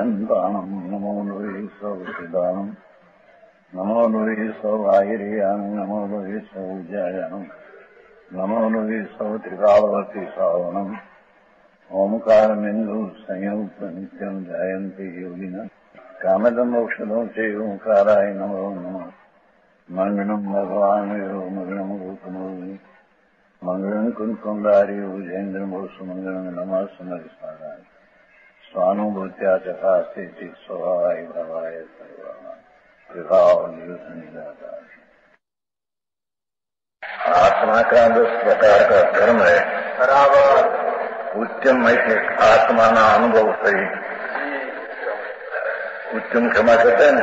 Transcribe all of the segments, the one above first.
यन्ताणम् नमो नुहि सौदानम् नमो नुहि सौभागिर्याम् नमो नुहि सौज्यायाम् नमो नुहि सौत्रिकावती सावनम् ओंकारमिन्दु संयुक्त नित्यम् ध्यायन्ति योगिनः कामदम् औषधम् च ओंकाराय नमो नमः मंगलम् भगवान् मंगलम् गौतमोनि मंगलम् कुंकुंडारि उजेन्द्रमोसु मंगलम् नमः समरिस्मराय स्वानुभूत्या चकास्ते स्वभावाय भवाय सर्वनिदाता। आत्मा का 10 प्रकार का धर्म है बराबर। उत्तम है कि आत्मा ना अनुभव सही उत्तम क्षमा कहते हैं ना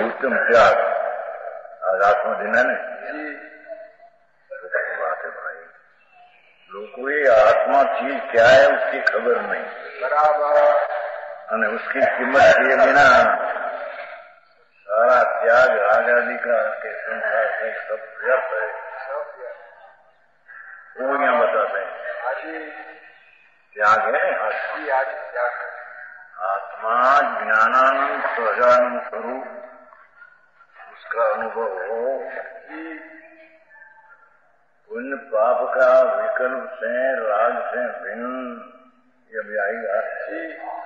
उत्तम त्याग आज आत्मा दिन है ना बात है भाई। लोगों को ये आत्मा चीज क्या है उसकी खबर नहीं बराबर और उसकी कीमत किए बिना सारा त्याग आजादी का के संसार से सब व्यर्थ है। वो यहाँ बताते हैं त्याग है आत्मा ज्ञानानंद स्वजानंद स्वरूप उसका अनुभव हो पुण्य पाप का विकल्प से राग से भिन्न जब आएगा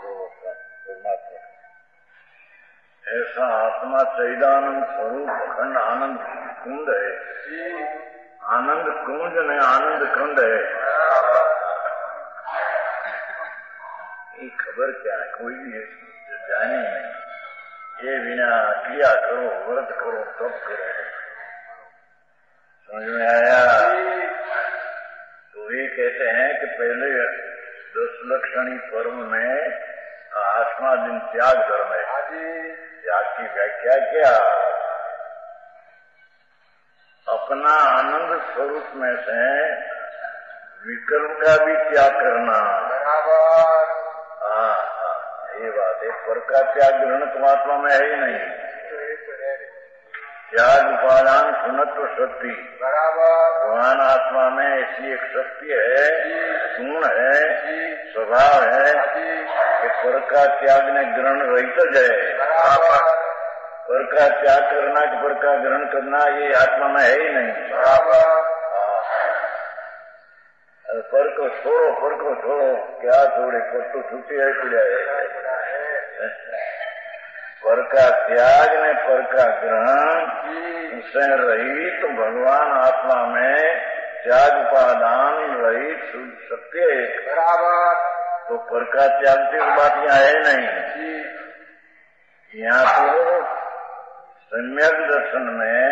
तो परमात्मा ऐसा आत्मा चैदानंद स्वरूप अखंड आनंद कुंड है। आनंद कुंज में आनंद कुंड है। ये खबर क्या है कोई भी जाने नहीं। ये बिना क्रिया करो व्रत करो तब करो समझ में आया। तो ये कहते हैं कि पहले 10 लक्षणी पर्व में 8वां दिन त्याग धर्म है। त्याग की व्याख्या क्या अपना आनंद स्वरूप में से विकल्प का भी त्याग करना बराबर। ये बात है। पर का त्याग ग्रहण परमात्मा में है ही नहीं। त्याग उपादान सुनत्व शक्ति बराबर। भगवान आत्मा में ऐसी एक शक्ति है गुण है स्वभाव है कि पर का त्याग ने ग्रहण रहित जाए। पर का त्याग करना कि पर का ग्रहण करना ये आत्मा में है ही नहीं बराबर। पर को छोड़ो क्या छोड़े पर तो छुट्टी है पड़ा है। पर का त्याग ने पर का ग्रहण उससे रहित तो भगवान आत्मा में त्याग उपादान रहित सत्य बराबर। तो पर का त्याग की बात यहाँ है नहीं। यहाँ तो सम्यक दर्शन में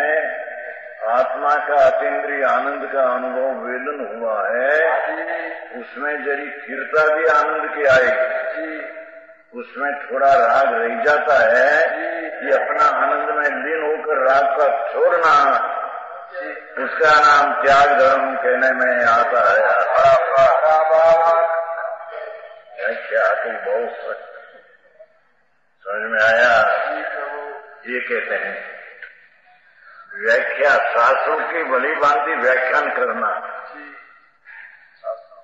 आत्मा का अतीन्द्रिय आनंद का अनुभव वेदन हुआ है। उसमें जरी स्थिरता भी आनंद की आएगी। उसमें थोड़ा राग रह जाता है कि अपना आनंद में लीन होकर राग का छोड़ना उसका नाम त्याग धर्म कहने में आता है। क्या कोई बहुत समझ में आया। ये कहते हैं व्याख्या शास्त्रों की भली भांति व्याख्यान करना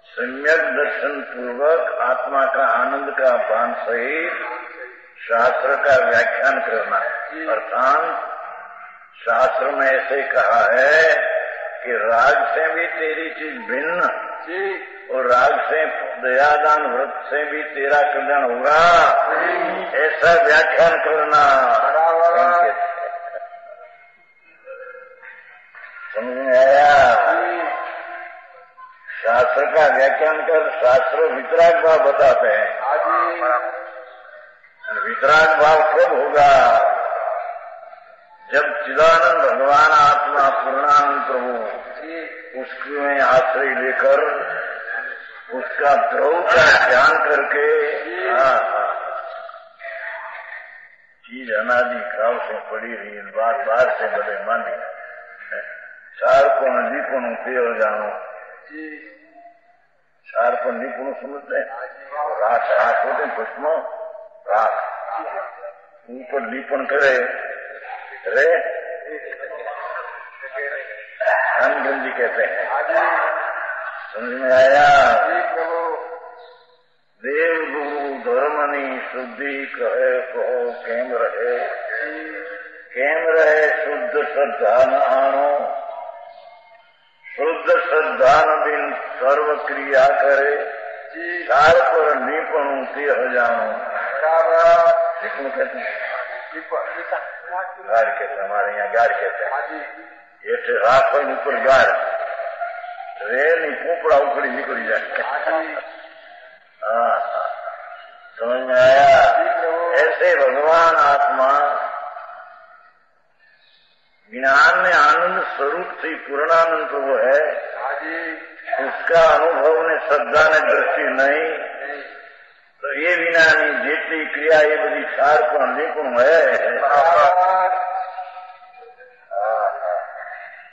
सम्यक दर्शन पूर्वक आत्मा का आनंद का पान सहित शास्त्र का व्याख्यान करना। अर्थात शास्त्र में ऐसे कहा है कि राग से भी तेरी चीज भिन्न और राग से दयादान व्रत से भी तेरा कल्याण होगा ऐसा व्याख्यान करना। समझ में आया। शास्त्र का व्याख्यान कर शास्त्र वितराग भाव बताते हैं। वितराग भाव कब होगा जब चिदानंद भगवान आत्मा पूर्णानंद प्रभु उसमें आश्रय लेकर उसका द्रव का ध्यान करके चीज अनादि काल से पड़ी रही बार से बड़े मानी चार को निपुण तेल जानो। चार को निपुण समझते राख होते भस्म राख ऊपर लिपण करे रे गंजी कहते हैं। समझ में आया। देव गुरु धर्मनी शुद्धि कहे कहो केम रहे शुद्ध श्रद्धा न आनो, शुद्ध श्रद्धा न बिन सर्व क्रिया करे, सार पर निपणु ते जानो। निपुण कहते हैं, गाड़ कहते हैं, हमारे यहाँ गाड़ कहते हैं। ये राख हो ऊपर गाड़ रे नहीं पोपड़ा ऊपरी निकल जाए। समझ में आया? ऐसे भगवान आत्मा ज्ञान में आनंद स्वरूप से पूर्णानंद वो है, उसका अनुभव ने श्रद्धा ने दृष्टि नहीं, तो ये विना नहीं जेटली क्रिया ये बड़ी सार पर निपुण है।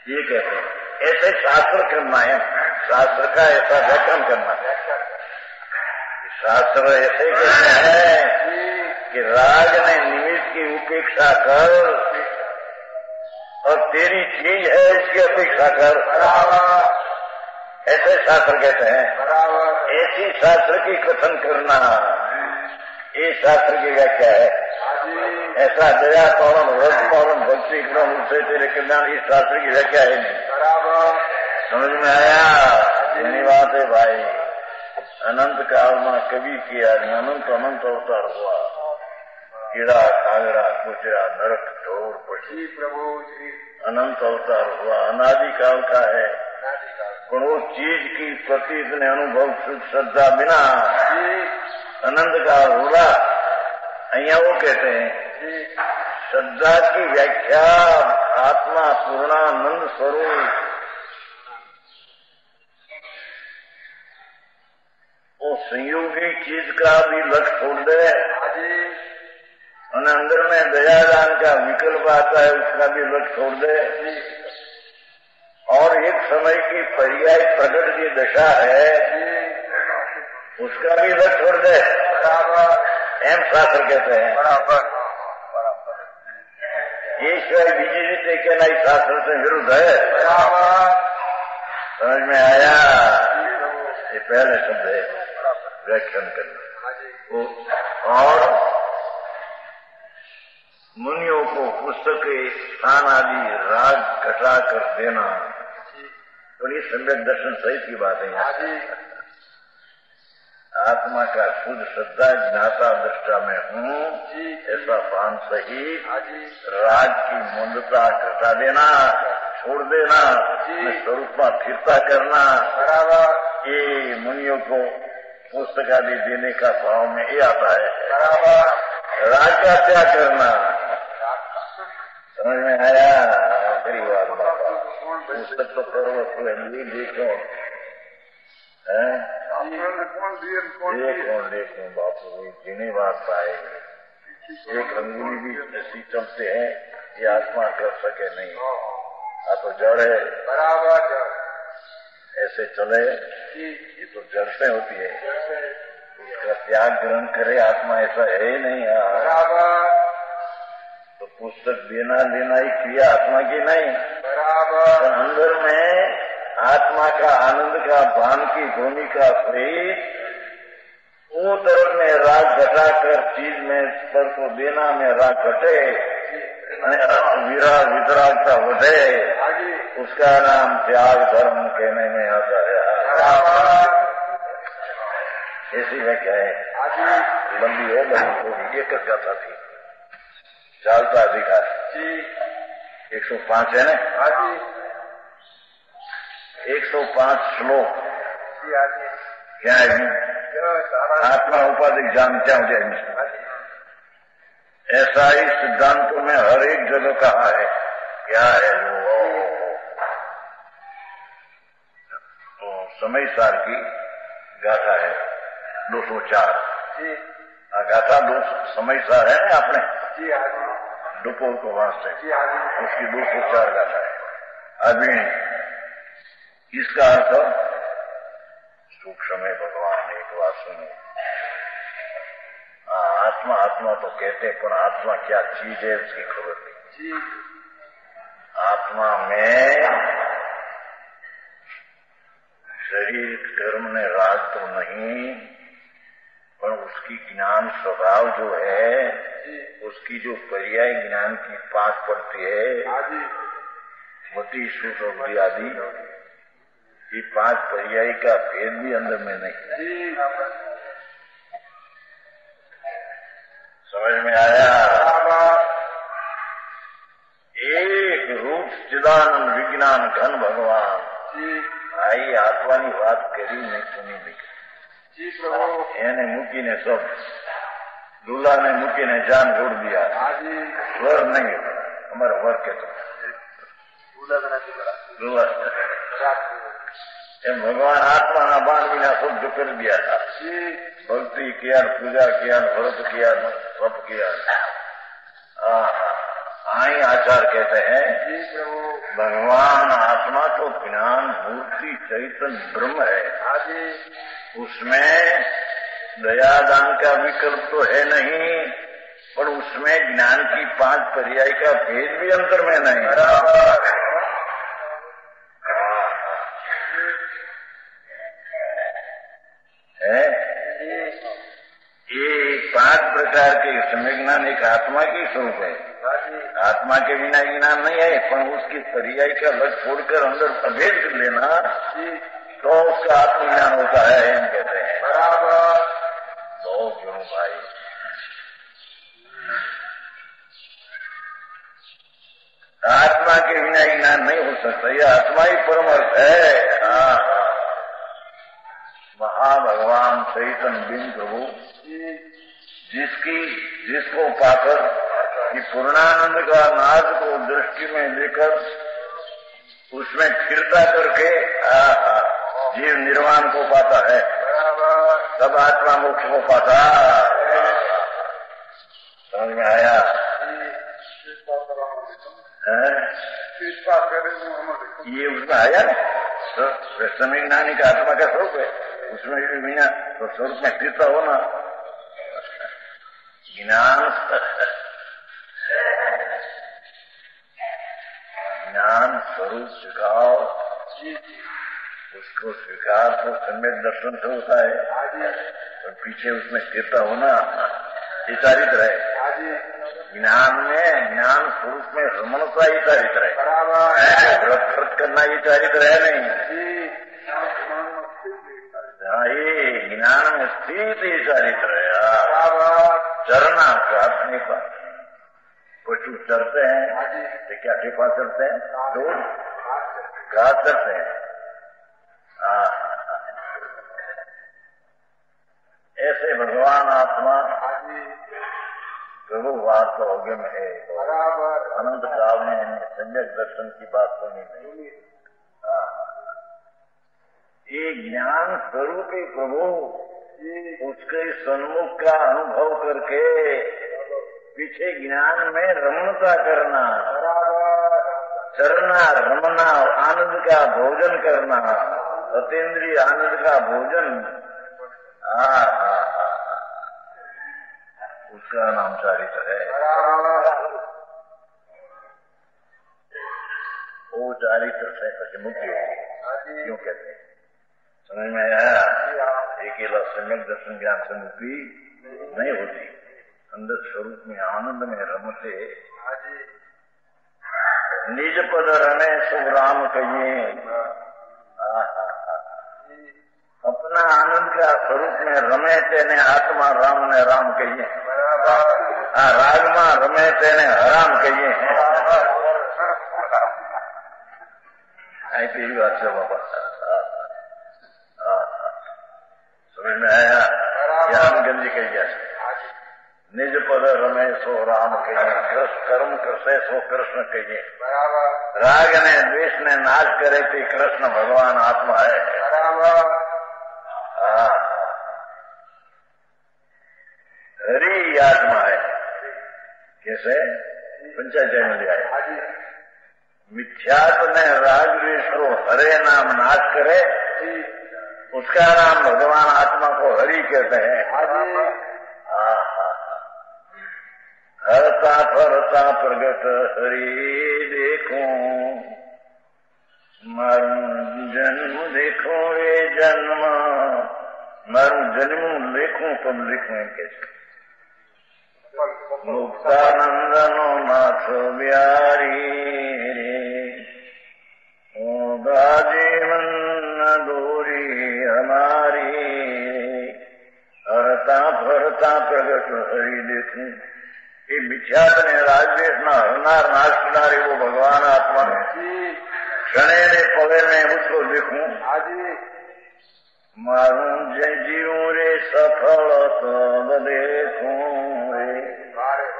ये कहते हैं ऐसे शास्त्र करना है, शास्त्र का ऐसा व्याख्यान करना है। शास्त्र ऐसे कहते हैं कि राग ने निमित्त की उपेक्षा कर और तेरी चीज है इसकी अपेक्षा कर, ऐसे शास्त्र कहते हैं। ऐसी शास्त्र की कथन करना ये शास्त्र की व्याख्या है। ऐसा दया पौरम व्रत पौरम भक्ति क्रम से तेरे कल्याण इस शास्त्र की व्याख्या है नहीं। समझ में आया? यही बात है भाई। अनंत काल में कभी किया नहीं, अनंत अनंत अवतार हुआ, कीड़ा कागड़ा कुचरा नरक ढोर पक्षी प्रभु अनंत अवतार हुआ, अनादि काल का है। पर वो चीज की प्रति इतने अनुभव श्रद्धा बिना अनंत काल हुआ। अहिया वो कहते हैं श्रद्धा की व्याख्या आत्मा पूर्णानंद स्वरूप, वो संयोगी चीज का भी लक्ष्य छोड़ दे और अंदर में दयादान का विकल्प आता है उसका भी लक्ष्य छोड़ दे, और एक समय की पर्याय प्रकट की दशा है उसका भी लक्ष्य छोड़ दे। एम शास्त्र कहते हैं ईश्वर बीजी रीते कहना इस शास्त्र से विरुद्ध है। समझ में आया? ये पहले शब्द है व्याख्यान करना। और मुनियों को पुस्तक स्थान आदि राग घटा कर देना, तो ये सम्यक दर्शन सहित की बात है। आत्मा का शुद्ध श्रद्धा ज्ञाता दृष्टा में हूँ ऐसा पान सहित राग की मंदता घटा देना, छोड़ देना, स्वरूप में स्थिरता करना, ये मुनियों को पुस्तक आदि देने का भाव में ये आता है। राग का त्याग करना, समझ में आया? गरीब पुस्तक तो पर्वत को देखो है, देखो बापू जिन्हें बात पाएगी। एक अंगुली भी ऐसी चलते हैं ये आत्मा कर सके नहीं, आ तो जड़ है बराबर, ऐसे चले ये तो जड़ से होती है, उसका त्याग ग्रहण करे आत्मा ऐसा है ही नहीं बराबर। तो पुस्तक देना लेना ही क्रिया आत्मा की नहीं बराबर, तो अंदर में आत्मा का आनंद का भान की भूमिका सहित वो तरफ में राग घटा कर चीज में स्तर को देना में राग घटे, विराग वितरागता बढ़े, उसका नाम त्याग धर्म कहने में आता है। ऐसी व्याख्या है, लंबी है लंबी थोड़ी, एक कथा थी चालता अधिकार 105 है ना, 105 श्लोक क्या है? आत्मा उपाधिक ज्ञान क्या हो जाए, ऐसा ही सिद्धांतों में हर एक जगह कहा है। क्या है वो? तो समय सार की गाथा है 204 गाथा, दो समय सार है ना आपने दोपहर को वास्ते, उसकी 204 गाथा है। अभी इसका अर्थ सूक्ष्म है, भगवान ने एक बात सुनी, आत्मा आत्मा तो कहते हैं पर आत्मा क्या चीज है उसकी खबर नहीं। आत्मा में शरीर कर्म ने राग तो नहीं, पर उसकी ज्ञान स्वभाव जो है, उसकी जो पर्याय ज्ञान की पास पड़ती है, मति सुख आदि, ये 5 पर्याय का भेद भी अंदर में नहीं। समझ में आया? एक रूप चिदानंद विज्ञान घन भगवान आई आत्मानी बात करी नहीं सुनी नहीं। એને મૂકીને સબ દુલાને મૂકીને જાન જોડ દિયા। વર નહીં અમારા વર કેતો એમ ભગવાન આત્માના બાણ વિના શુદ્ધ કરી દિયા था। भक्ति किया, पूजा किया, व्रत किया, सब किया। आई आचार कहते हैं भगवान आत्मा तो ज्ञान मूर्ति चैतन्य ब्रह्म है, उसमें दयादान का विकल्प तो है नहीं, पर उसमें ज्ञान की 5 पर्याय का भेद भी अंतर में नहीं है। ये 5 प्रकार के सम्यज्ञान एक आत्मा की स्वरूप है। आत्मा के बिना ज्ञान नहीं है, पर उसकी पर्याय का लग छोड़कर अंदर अभेद कर लेना तो उसका आत्मज्ञान होता है, हम कहते हैं। बराबर। तो क्यों भाई, आत्मा के बिना ज्ञान नहीं हो सकता, यह आत्मा ही परमार्थ है। महाभगवान चैतन्य बिन प्रभु जिसको पाकर कि पूर्णानंद का नाद को दृष्टि में लेकर उसमें स्थिरता करके जीव निर्वाण को पाता है, तब आत्मा मोक्ष को पाता। समझ में आया? ये उसमें आया ना, तो समय ज्ञानी का आत्मा का स्वरूप है, उसमें भी बिना तो स्वरूप में स्थिरता होना ज्ञान स्वरूप स्वीकार, उसको स्वीकार तो सम्यक दर्शन से होता है, और पीछे उसमें स्थिरता होना ये चारित्र है। ज्ञान में, ज्ञान स्वरूप में रमणता ही चारित्र है, व्रत खर्च करना ये चारित्र है नहीं। ये ज्ञान में स्थित ही चारित्र है। चरना अपने पर पशु चरते हैं तो क्या टिपा चरते हैं, दूध घास चरते हैं। ऐसे भगवान आत्मा प्रभु वास्तव में है। अनंत काल में सम्यक दर्शन की बात सुनी नहीं। ये ज्ञान स्वरूप ही प्रभु उसके सन्मुख का अनुभव करके पीछे ज्ञान में रमणता करना, चरना, रमना, आनंद का भोजन करना, अतीन्द्रिय आनंद का भोजन, उसका नाम चारित्र है। वो चारित्र से कैसे मुक्ति होगी, क्यों कहते हैं? समझ में आया? अकेला सम्यक दर्शन ज्ञान से मुक्ति नहीं होती, अंदर स्वरूप में आनंद में रमते निज पद रमे सो राम कहिए। अपना आनंद का स्वरूप में रमे तेने आत्मा राम ने राम कहिए। राग में रमे तेने हराम कहिए। ऐसी बात है बाबा। समझ में आया? ज्ञान गंजी कहिए निज पद रमे सो राम कहिए, कर्म करसे सो कृष्ण कहिए। राग ने द्वेष ने नाश करे थे कृष्ण भगवान आत्मा है। हरि आत्मा है। कैसे? पंचायत में लिया है। मिथ्यात्व ने राग द्वेष को हरे नाम नाश करे, उसका नाम भगवान आत्मा को हरि कहते हैं। हरता फरता प्रगट हरि देखो, मरण जन्म देखो ये जन्म, मारू जन्मू लेखू तुम लिखू एम के मुक्तानंद नो नाथ बिहारी रे ओदा जीवन दूरी हमारी हरता फरता प्रगट हरि देखू ये मिथ्यात ने राजदेश ना हरनार नाश किनारे वो भगवान आत्मा क्षणे ने पवे में उसको देखू मारू जय जीव रे सफल तब देखू रे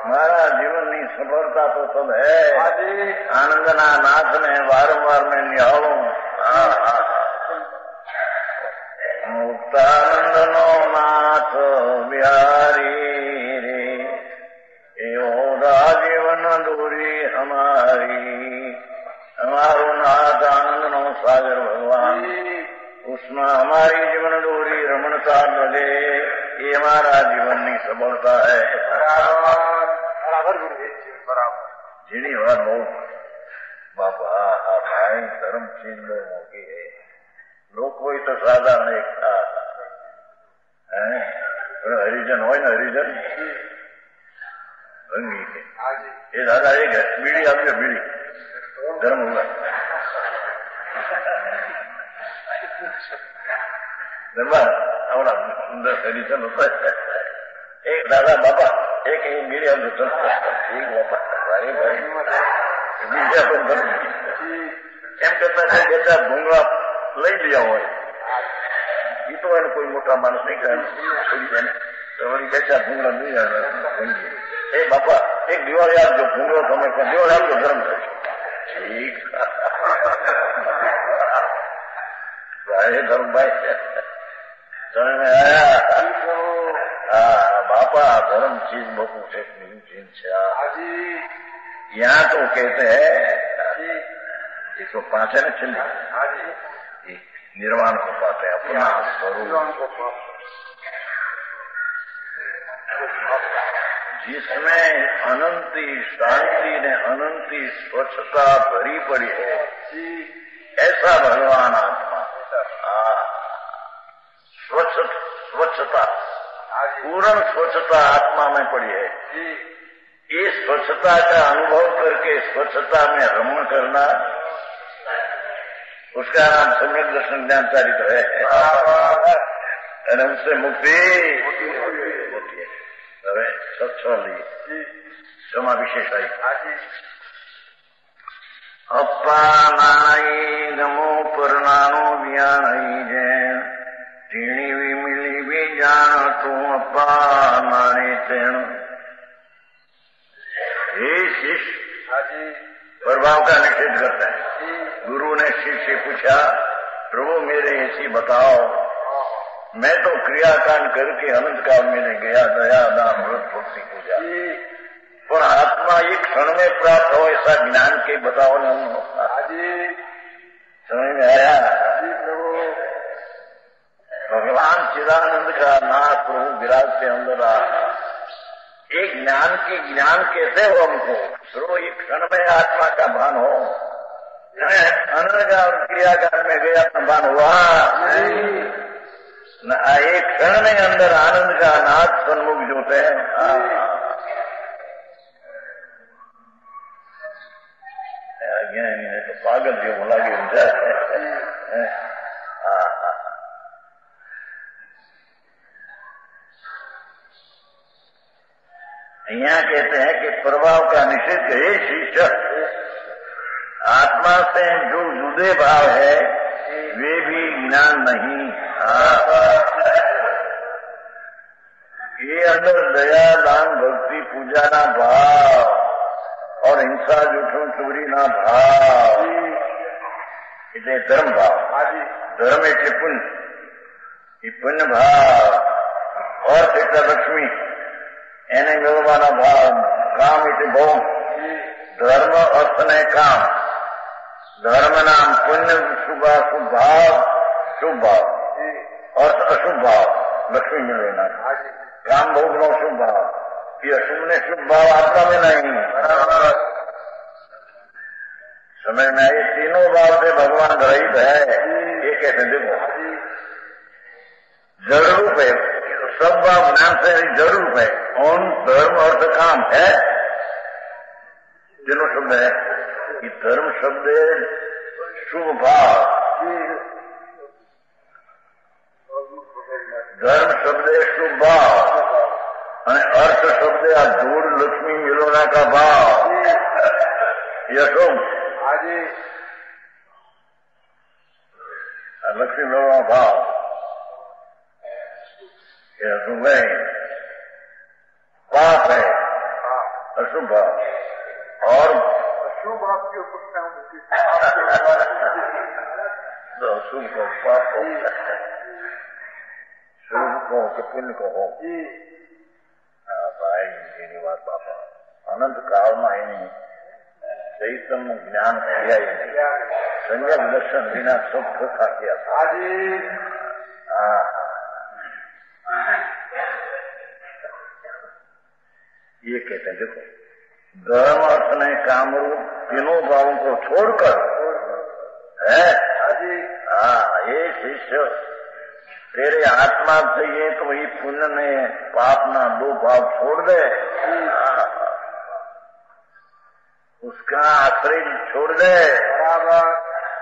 मारा जीवन की सफलता तो तब है आनंद ना नाथ ने वारंवार में निहाळू मुक्तानंद नो नाथ बिहारी रे एवं जीवन दूरी हमारी हमारो नाथ आनंद नो सागर भगवान उसमें हमारी जीवन दूरी रमणता लगे ये हमारा जीवन की सफलता है जीनी बार लोग बापा भाई धर्म चीज लोगों की है लोग कोई तो साधारण एक था हरिजन हो ना हरिजन भंगी के ये दादा एक है बीड़ी आप बीड़ी धर्म हुआ हमारा सुंदर हरिजन होता है एक दादा बापा एक बीड़ी आप ठीक बापा भाई भाई બીજા પણ એમ કરતા છે બેટા ભૂંગળા લઈ લ્યા હોય એ તો એને કોઈ મોટા માણસ નહીં કરે વળી બેચા ભૂંગળા નહીં આવે એ બાપા એક દિવાળી આપજો ભૂંગળો તમે પણ દિવાળી આપજો ગરમ થશે ઠીક ભાઈ ધર્મભાઈ તમે આયા બાપા ધર્મ ચીજ બહુ એક નવી ચીજ છે यहाँ तो कहते हैं 105 है ना चलिए निर्वाण को पाते हैं अपना स्वरूप जिसमें अनंती शांति ने अनंती स्वच्छता भरी पड़ी है ऐसा भगवान आत्मा स्वच्छता पूर्ण स्वच्छता आत्मा में पड़ी है ये स्वच्छता का अनुभव करके स्वच्छता में रमण करना उसका नाम सम्यक दर्शन ज्ञान चरित्र है उससे मुक्ति होती है હવે સત્સંગ લઈએ શોમાં વિશેષ આવી અપ્પા નાઈ ગમો પરનાનો વ્યાણઈ જે ટીણી વિમિલી બી જાણ તું અપ્પા નાણે તેણ हे शिष्य प्रभाव का निषेध करता है गुरु ने शिष्य से पूछा प्रभु मेरे ऐसी बताओ मैं तो क्रियाकांड करके अनंत काल में गया दया दान व्रत भक्ति पूजा पर आत्मा एक क्षण में प्राप्त हो ऐसा ज्ञान के बताओ न समझ में आया भगवान चिदानंद का नाथ प्रभु विराजते अंदर एक ज्ञान की ज्ञान कैसे हो हमको शुरू एक क्षण में आत्मा का भान हो अनर्गान क्रियाकांड में गया भान हुआ न एक क्षण में अंदर आनंद का नाथ सन्मुख जोते हैं तो पागल जो बोला कि यहाँ कहते हैं कि प्रभाव का निषेध है शिष्य आत्मा से जो जुदे भाव है वे भी ज्ञान नहीं ये अंदर दया दान भक्ति पूजा ना भाव और हिंसा जूठों चोरी ना भाव इतने धर्म भाव धर्म इतने पुण्य भाव और चित्ता लक्ष्मी એને મેળવવાના ભાવ કામ એટલે બહુ ધર્મ અર્થ ને કામ ધર્મ નામ પુણ્ય શુભ ભાવ શુભ ભાવ अर्थ अशुभ भाव लक्ष्मी में लेना, काम भोग नो शुभ भाव, ये अशुभ ने शुभ भाव आत्मा में नहीं। समझ में ये तीनों भाव से भगवान रहित है। ये कैसे देखो, जड़ रूप है, सब भाव ज्ञान से जड़ रूप है। कौन धर्म अर्थ काम है तीनों शब्द है। ये धर्म शब्द शुभ भाव, धर्म शब्द शुभ भाव અને अर्थ शब्द आ दूर लक्ष्मी मिलोना का भाव। यह शुभ आजी लक्ष्मी मिलोना भाव यह शुभ है। पाप है अशुभ भाव और अशुभ आपके तो अशुभ को पाप हो, शुभ को कि पुण्य को हो। भाई એની વાત બાપા અનંત કાળમાં એની ચૈતન્ય જ્ઞાન થયા સંજ્ઞક દર્શન વિના સબ થતા ગયા था। ये कहते हैं देखो धर्म अर्थ ने कामरूप तीनों भावों को छोड़कर है। ये शिष्य तेरे आत्मा चाहिए तो वही पुण्य ने पाप ना दो भाव छोड़ दे, उसका आश्रय छोड़ दे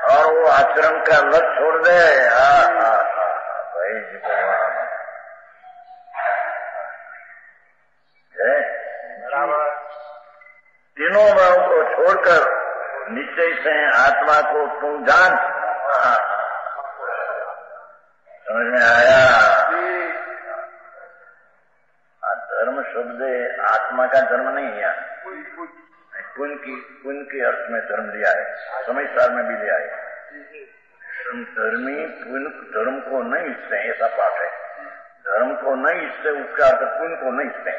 और वो आचरण का लत छोड़ दे। भाई जी भगवान तीनों भाव को छोड़कर निश्चय से आत्मा को तू जान। समझ में आया? धर्म शब्द आत्मा का धर्म नहीं है, पुण्य के अर्थ में धर्म दिया है, समय साल में भी दिया है। धर्मी पुण्य धर्म को नहीं इच्छते ऐसा पाठ है। धर्म को नहीं इच्छते उसका अर्थ पुण्य को नहीं इच्छते।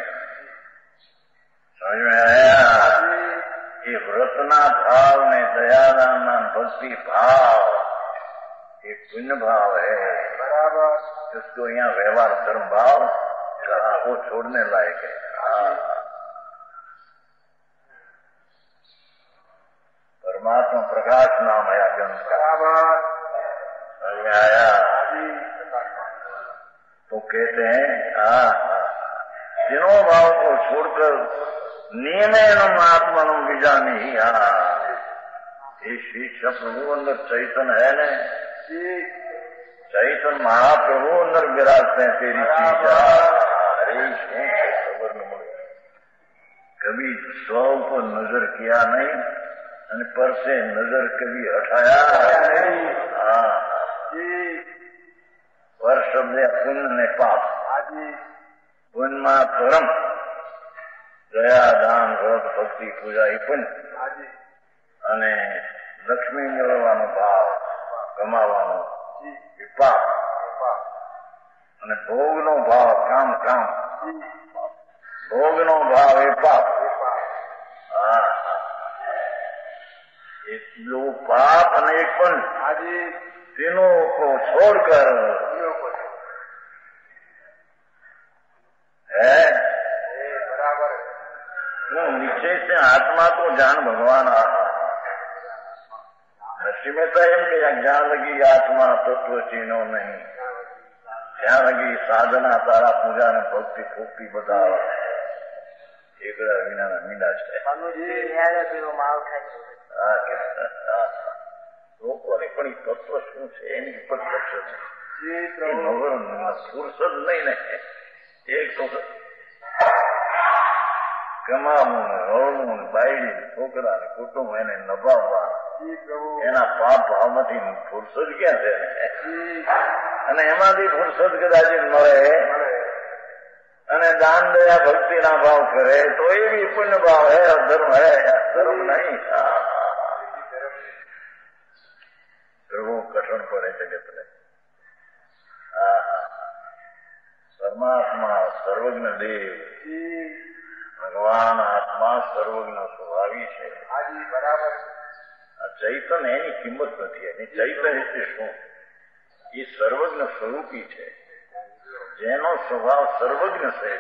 समझ में आया? ये व्रतना भाव ने दयादान भक्ति भाव ये पुण्य भाव है बराबर, जिसको यहाँ व्यवहार धर्म भाव कहा वो छोड़ने लायक है। परमात्मा प्रकाश नाम है अजन बराबर। आया तो कहते हैं तीनों भाव को छोड़कर नियमेन आत्मनम विजानी ही। ये शिक्षा प्रभु अंदर चैतन्य है न, चैतन्य महाप्रभु अंदर विराजते हैं तेरी चीज। अरे खबर न मुड़े कभी सौ को नजर किया नहीं और पर से नजर कभी हटाया नहीं। पर शब्द पुण्य ने पाप, पुण्य में धर्म दया दान વ્રત ભક્તિ પૂજા એ પુણ્ય અને લક્ષ્મી મેળવવાનો ભાવ કમાવાનો એ પાપ અને ભોગનો ભાવ કામ કામ ભોગનો ભાવ એ પાપ। ये दो पाप અને એક પુણ્ય तीनों को छोड़कर है निश्चय से आत्मा को जान भगवान। नरसिंह मेहता एम के ज्ञान लगी आत्मा तत्व चीनो नहीं, ज्ञान लगी साधना तारा पूजा ने भक्ति फूकती बतावा एकड़ा विना मीना લોકોને પણ એ તત્વ શું છે એની ઉપર લક્ષ્ય છે। ફુરસદ નહીં ને એક તો કમાવું ને હળવું ને બાયડી છોકરા ને કુટુંબ એને નભાવવા એના પાપ ભાવમાંથી ફુરસદ ક્યાં છે? અને એમાંથી ફુરસદ કદાચ મળે અને દાન દયા ભક્તિ ના ભાવ કરે તો એ બી પુણ્ય ભાવ હે, ધર્મ હે, ધર્મ નહીં। પ્રભુ કઠણ પડે જગત ને। પરમાત્મા સર્વજ્ઞ દેવ ભગવાન આત્મા સર્વજ્ઞ સ્વભાવી છે બરાબર। આ ચૈતન્ય એની કિંમત નથી, એની ચૈતન્ય એટલે શું? એ સર્વજ્ઞ સ્વરૂપી છે, જેનો સ્વભાવ સર્વજ્ઞ છે।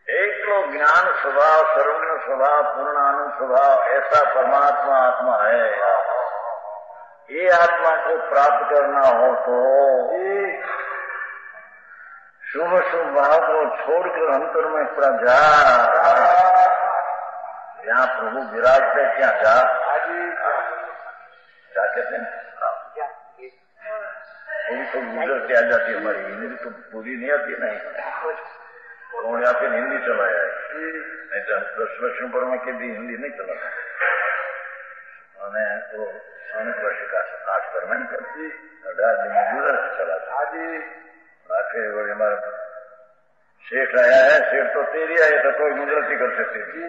એકલો જ્ઞાન स्वभाव सर्वज्ञ स्वभाव पूर्णानंद स्वभाव ऐसा परमात्मा आत्मा है। ये आत्मा को प्राप्त करना हो तो शुभ शुभ भाव को छोड़कर अंतर में प्रजा यहाँ प्रभु विराजते क्या जा क्या कहते हैं थोड़ी तो गुजर के आ जाती है हमारी हिंदी तो पूरी नहीं आती नहीं उन्होंने आके हिंदी चलाया है नहीं तो 10 वर्षों पर मैं कभी हिंदी नहीं चलाता मैंने वो 19 वर्ष का 8 पर मैंने करती 18 दिन गुजर से चला था आखिर बड़े हमारा शेख आया है शेख तो तेरी आए तो कोई गुजराती कर सकती थी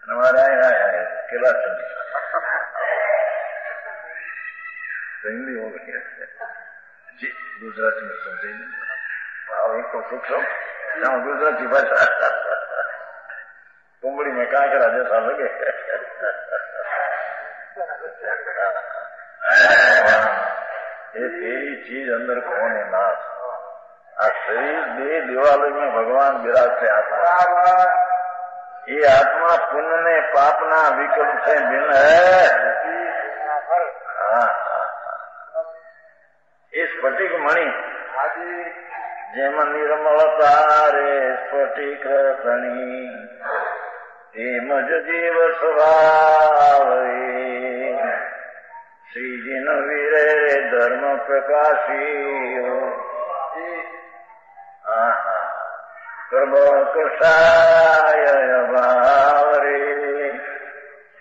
हमारे आया है किला चंद तो हिंदी हो गई जी गुजराती में समझे भाव एक तो सुख सो गुजराती भाषा कुंबड़ी में कहा करा जैसा लगे ये तेरी चीज अंदर कौन है नाथ आ शरीर दे दिवाली में भगवान विराजते आत्मा ये आत्मा पुण्य ने पापना विकल्प से भिन्न है इस स्फटिक मणि जेम निर्मलता रे स्फटिक धनी तेमज जीव स्वभाव श्रीजिन वीरे धर्म प्रकाशी कृष्णाय भाव रे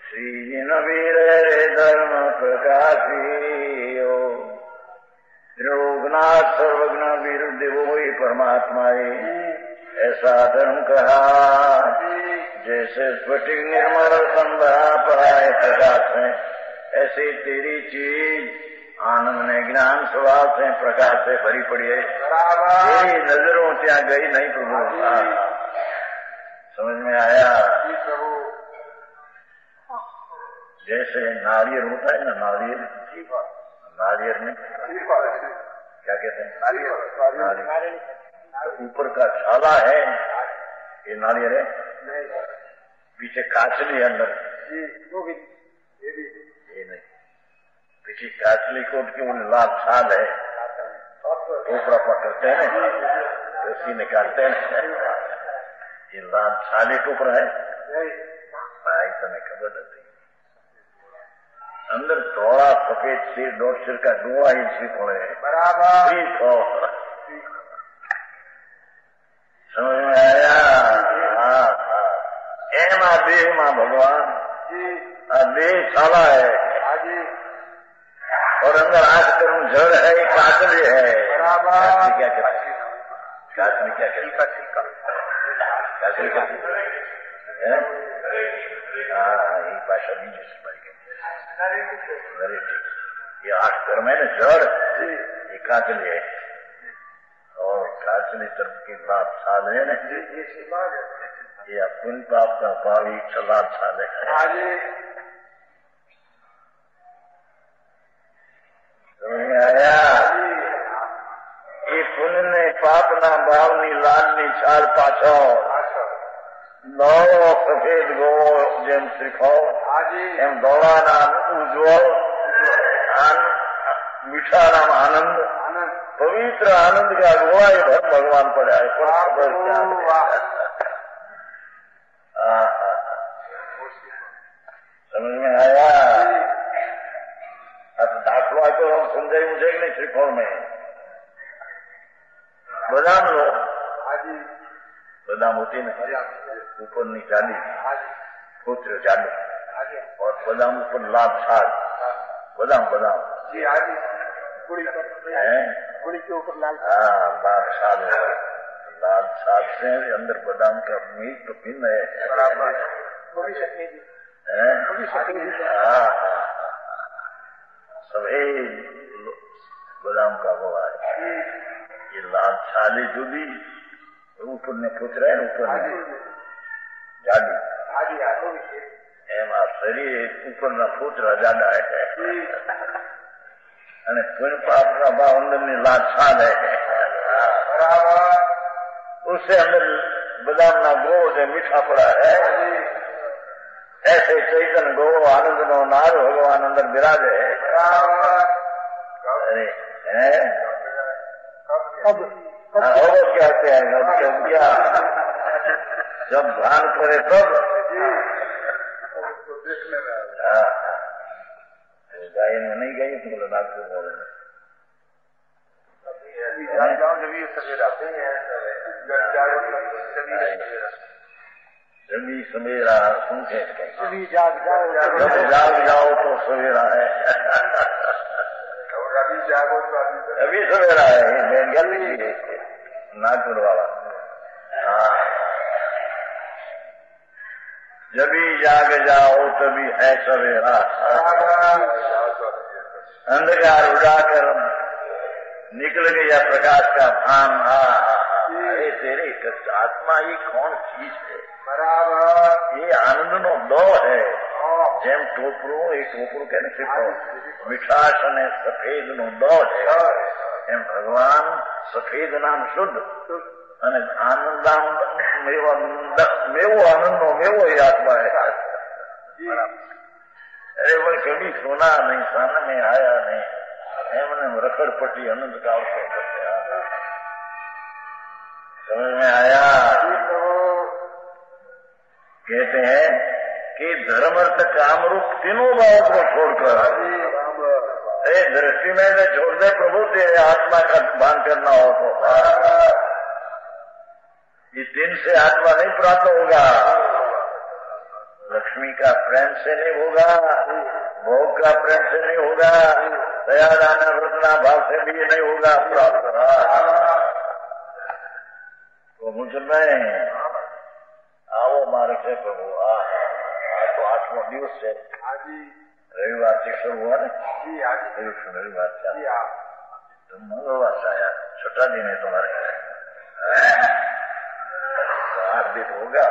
श्रीजिन वीरे धर्म प्रकाशी त्रिलोकनाथ सर्वज्ञ विरुद्ध वो ही परमात्मा ऐसा धर्म कहा जैसे स्फटिक निर्मल संभा पाए प्रकाश है ऐसे तेरी चीज आनंद ने ज्ञान स्वभाव से प्रकाश से भरी पड़ी है तेरी नजरों क्या गई नहीं प्रभु समझ में आया प्रभु जैसे नारियल होता है ना नारियल में क्या कहते हैं नारियल ऊपर का छाला है ये नारियल है पीछे काचली अंदर ये नहीं पीछे काचली कोट के उन लाल छाल है टोकरा पकड़ते हैं रस्सी निकालते हैं ये लाल छाले टोकरा है भाई तुम्हें खबर नहीं अंदर थोड़ा सफेद सिर 1.5 सिर का डोड़ा ही श्रीफल है बराबर समझ में आया एमा देह मां भगवान देह छाला है और अंदर आठ कर्म जड़ है काचली है बराबर क्या कहते हैं काचली क्या कहते हैं काचली क्या ये भाषा बीज ये 8 कर्म है ना जड़ ये काचली है और काचली तरफ की बात छाल है ना ये पुण्य पाप का पावी छलाल छाल है समझ में आया ये पुण्य ने पाप ना भावनी लालनी छाल पाछो 9 सफेद गो जेम श्रीखो एम दौड़ा नाम उज्ज्वल मीठा नाम आनंद पवित्र आनंद का गोवा ये भगवान पड़ा है समझ में आया अब दाखला तो हम समझे मुझे नहीं श्रीफल में बादाम लो बादाम होती ना ऊपर नहीं जाली पुत्र जाली और बादाम ऊपर लाभ छाल बादाम गुड़ी के ऊपर लाल लाल छाल है लाल छाल से अंदर बादाम का मीट तो भिन्न है सफेद बादाम का हुआ है ये लाल छाली जुदी ऊपर ने पूछ रहे हैं ऊपर जाडी એમાં શરીર ઉપરના પુત્ર જાડા है અને પુણ્ય પાપના ભાવ અંદરની લાજ છાલ है उससे अंदर बादाम ना गो जो मीठा पड़ा है ऐसे चैतन गो आनंद नो नार भगवान अंदर विराजे और क्या कहेगा क्या, जब ध्यान करे तब देखने में गाय में नहीं गई तो बोले नागपुर बोले जब ये सवेरा जल्दी सवेरा सुनते जब जाग जाओ तो सवेरा है। और अभी जागो तो अभी सवेरा है, मैं गलती नागपुर वाला। हाँ, जभी जाग जाओ तभी है सवेरा, अंधकार उड़ाकर निकल गया प्रकाश का भान। अरे तेरे आत्मा ये कौन चीज है? बराबर ये आनंद नो दो है। जेम टोपरू એ ટોપરું કેને શીખો મીઠાશ અને સફેદ નો દો છે, એમ ભગવાન સફેદ નામ શુદ્ધ અને આનંદ મેવો આનંદ નો મેવો એ આત્મા है। अरे वो कभी सुना नहीं, सन में आया नहीं, एमने रखड़ पट्टी अनंत काल से करते समझ में आया। कहते हैं कि धर्म अर्थ काम रूप तीनों भाव को छोड़कर दृष्टि में छोड़ दे प्रभु तेरे आत्मा का भान करना हो तो ये तीन से आत्मा नहीं प्राप्त होगा। लक्ष्मी का प्रेम से नहीं होगा, भोग का प्रेम से नहीं होगा, दया दाना व्रतना भाव से भी नहीं होगा प्राप्त। तो मुझ में आओ मार्ग से प्रभु। तो 8वां दिवस है, रविवार से शुरू हुआ ना रविवार से तो मंगलवार से आया, छोटा दिन है तुम्हारे, तो 8 दिन होगा।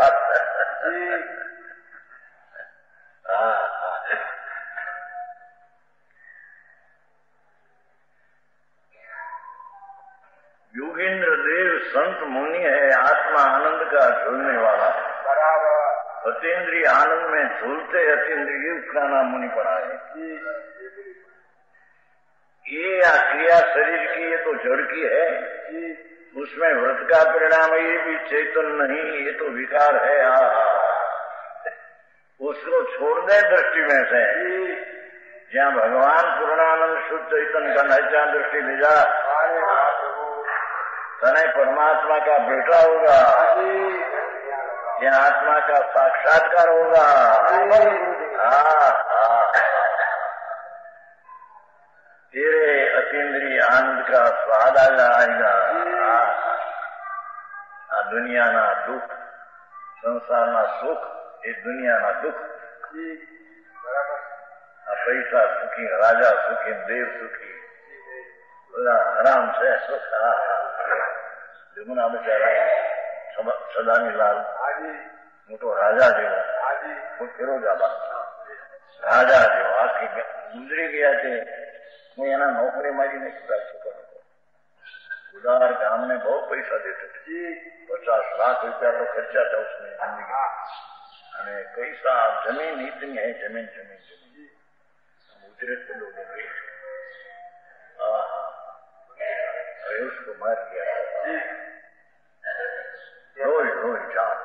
योगेंद्र देव संत मुनि है, आत्मा आनंद का झूलने वाला। अतीन्द्रिय आनंद में झूलते अतीन्द्रिय उसका नाम मुनि पड़ा है। ये क्रिया शरीर की ये तो जड़ की है, उसमें व्रत का परिणाम ये भी चेतन नहीं, ये तो विकार है। उसको छोड़ दे दृष्टि में से, जहाँ भगवान पूर्णानंद शुद्ध चैतन्य का नैचा दृष्टि ले जा, तने परमात्मा का बेटा होगा, यहाँ आत्मा का साक्षात्कार होगा। तेरे अतीन्द्रिय आनंद का स्वाद आ जाएगा। दुनिया ना दुख, संसार ना सुख, इस दुनिया ना दुख। पैसा सुखी, राजा सुखी, देव सुखी, आराम से सुख। जमुना बेचारा सदानी लाल मोटो राजा जेवो फिरोजाबाद राजा जेवो आखी गुजरी गया थे। मैं एना नौकरी मारी नहीं छूटा उदार गांव में बहुत पैसा देते थे, 50 लाख रुपया तो खर्चा था उसमें जिंदगी। पैसा जमीन इतनी है, जमीन उजरे से लोग उसको मार दिया रोज जान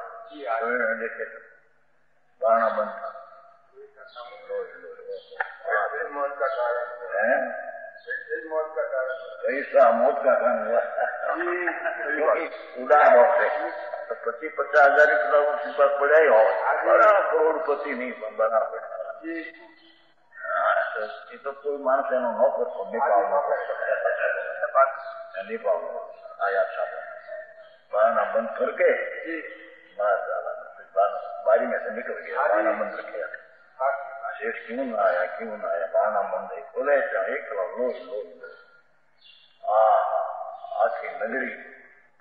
देखे बारना बंद था पैसा मौत का कारण हुआ। उड़ा बहुत तो 25-50 हज़ार रुपया पड़ा ही हो, बड़ा करोड़पति नहीं बना पड़ा। ये तो कोई मानस एनो न करतो नहीं पाऊंगा आया था बारना बंद करके बाहर डाला, बारी में से निकल गया, बारना बंद रखे। शेष क्यों ना आया, बारना बंद है, खोले एक लो आखी नगरी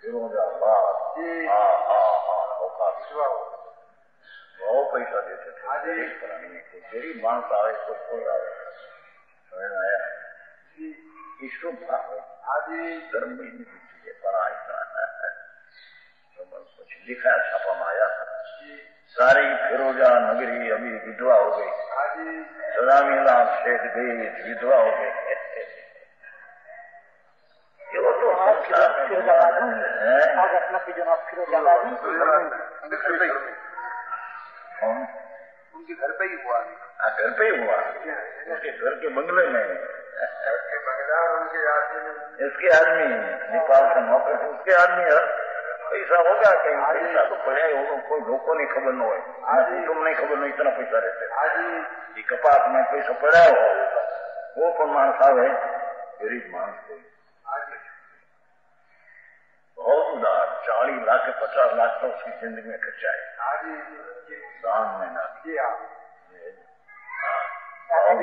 फिरोजाबाद बहुत पैसा देते थे। गरीब मानस आए तो कोई आए समझ आया ईश्वर भाव धर्म भी नहीं पढ़ाई कुछ लिखा छापा में आया था। सारी फिरोजा नगरी अभी विधवा हो गई, सदामीलाल शेख गई विधवा हो गई। वो तो घटना की जो आप फिर ज्यादा उनके घर पे ही हुआ। हाँ, घर पे ही हुआ, उसके घर के बंगले में। इसके आदमी नेपाल का नौकर, उसके आदमी पैसा होगा, कहीं पैसा तो पड़े होगा, कोई धोखो नहीं खबर न हो, तुम नहीं खबर नहीं, इतना पैसा रहते कपात में पैसा पड़ा हो, वो पण मानस आवे, गरीब मानस कोई बहुत उदार, 40 लाख 50 लाख तो उसकी जिंदगी में खर्चा है दान में ना।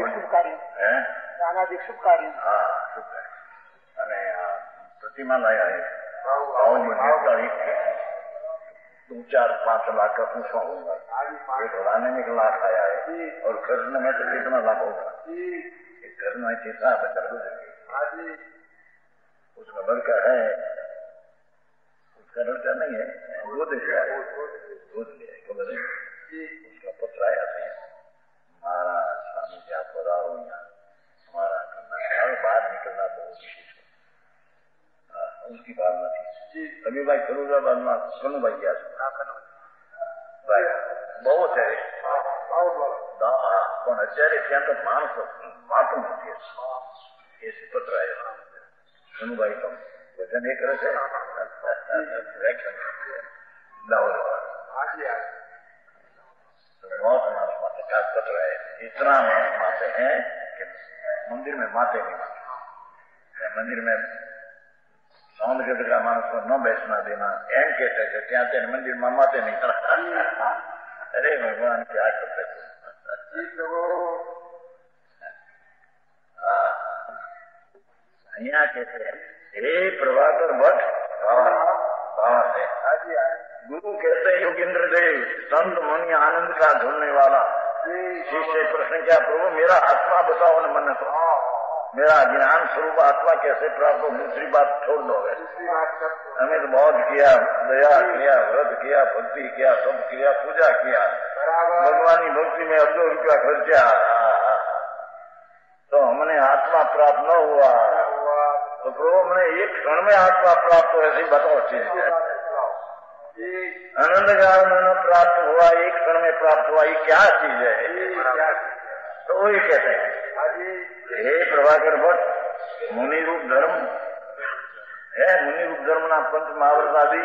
शुभ कार्य शुभ कार्य। हाँ, शुभ कार्य। અને प्रतिमा लाया है गाँव में 2-4-5 लाख का पूछा होगा, एक लाने में 1 लाख आया है और खर्चने में तो कितना लाख होगा, एक खर्चना कितना बचा गुजरेगी। उसका लड़का है, उसका लड़का नहीं है, गोद लिया है, गोद लिया है, खबर है, उसका पत्र आया था हमारा स्वामी जी आप पधारो यहाँ, हमारा करना बाहर निकलना बहुत मुश्किल है, उसकी भावना थी। अभी भाई फिरोजाबाद में कनु भाई क्या भाई बहुत है પણ અત્યારે ત્યાં તો માણસો વાતું નથી, એ પત્ર આવ્યો કનુભાઈ તો વજન એ કરે છે बहुत मानस माते का पत्र है, इतना मानस माते हैं कि मंदिर में माते नहीं माते, मंदिर में सौंदर्य का मानस को न बैठना देना, एम कहते थे क्या मंदिर में माते नहीं था। अरे भगवान क्या करते थे। यहाँ कहते हैं हे प्रभाकर भट्ट बाबा से गुरु कहते हैं योगेंद्र देव संत मुनि आनंद का ढूंढने वाला। शिष्य प्रश्न क्या प्रभु मेरा आत्मा बताओ न मन तो, मेरा ज्ञान स्वरूप आत्मा कैसे प्राप्त हो, दूसरी बात छोड़ दो। हमें तो बहुत किया, दया किया, व्रत किया, भक्ति किया, सब किया, पूजा किया, भगवानी भक्ति में 2 रुपया खर्चा, तो हमने आत्मा प्राप्त न हुआ। तो प्रभु हमने एक क्षण में आत्मा प्राप्त हो, ऐसी बताओ चीज है। आनंद ज्ञान प्राप्त हुआ, एक क्षण में प्राप्त हुआ, ये क्या चीज है? तो वही कहते हैं हे प्रभाकर भट्ट मुनि रूप धर्म है, मुनि रूप धर्म ना पंच महाव्रत आदि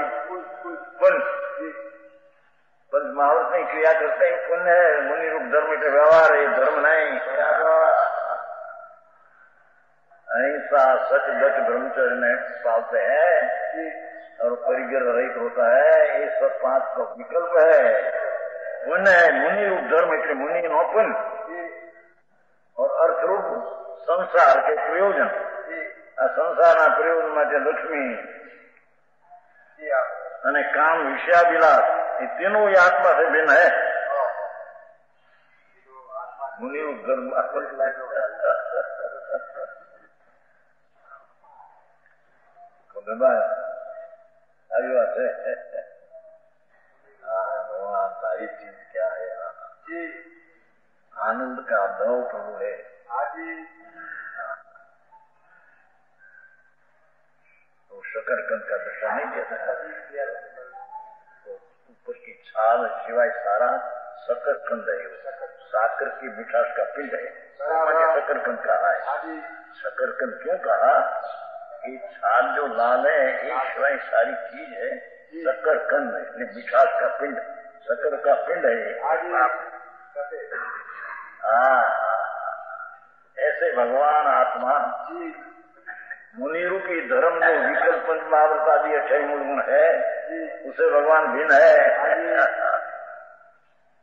पंच महाव्रत नहीं क्रिया करते हैं, पुण्य है। मुनि रूप धर्म के व्यवहार है, धर्म नहीं। अहिंसा सच दच ब्रह्मचर्य में पालते हैं और परिग्रह रहित होता है, ये सब 5 का विकल्प है। पुण्य है मुनि रूप धर्म એટલે मुनि નો पुण्य और अर्थरूप संसार के प्रयोजन, संसार प्रयोजन માટે लक्ष्मी અને काम विषयाभिलाष, ये तीनों ही आत्मा से भिन्न है। मुनि रूप धर्म આવી વાત है। भगवान सारी चीज क्या है? आनंद का दव प्रभु है। तो शकरकंद का दशा नहीं देता है, तो ऊपर की छाल सिवाय सारा शकरकंद है, साकर की मिठास का पिंड है, शकरकंद कहा है। शकरकंद क्यों कहा? ये छाल जो लाल है, ये सिवाय सारी चीज है शकरकंद, इसलिए मिठास का पिंड, शक्कर का पिंड है। ऐसे भगवान आत्मा मुनि रूपी धर्म जो विकल्प पंच महाव्रत आदि 6 मूल गुण है, उसे भगवान भिन्न है,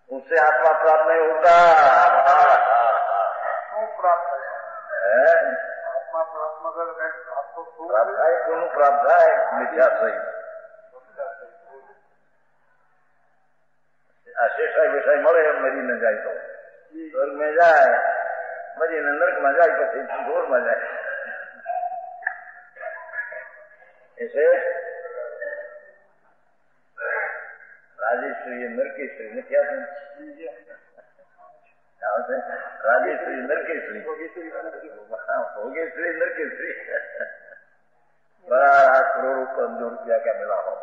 उससे आत्मा प्राप्त नहीं होता। प्राप्त है आत्मा प्राप्त है, कौन प्राप्त है? मिथ्या सही शेषाय विषय મળે મરી ન જાય તો સ્વર્ગ में જાય, મરી નરક में જાય, પછી ઘોર में જાય। ऐसे राजेश्वरी नरकेश्वरी ने क्या राजेश्वरी नरकेश्वरी, भोगेश्वरी नरकेश्वरी, बड़ा करोड़ों का जो रुपया क्या मिला हो,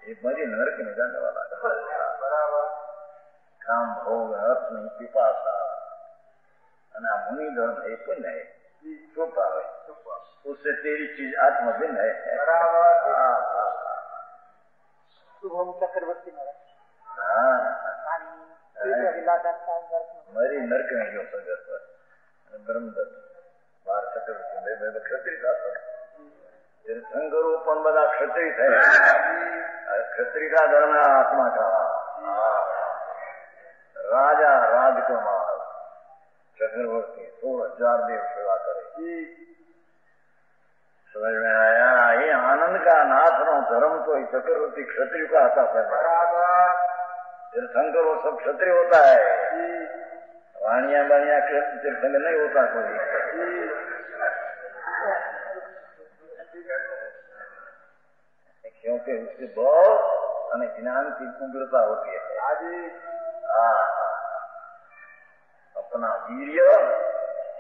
ये मरी नरक में जाने वाला है। बराबर काम भोग अर्थ नहीं पिपासा અને આ મુનિ ધર્મ એ પણ है चुप આવે उससे तेरी चीज आत्म भिन्न है। बराबर शुभम चक्रवर्ती महाराज मरी नरक में गयो सगत ब्रह्मदत्त बार चक्रवर्ती क्षत्रिय था तीर्थंकरो पण બધા ક્ષત્રિય થયા ક્ષત્રિય का धर्म है आत्मा का। राजा राजकुमार चक्रवर्ती 16,000 देव सेवा करे। समझ में आया? ये आनंद का नाथ नो धर्म तो चक्रवर्ती क्षत्रिय का आता पहले। तीर्थंकर वो सब क्षत्रिय होता है, वाणिया बाणिया तीर्थंकर नहीं होता कोई। क्योंकि उससे बहुत અને ज्ञान की उग्रता होती है। अपना वीर्य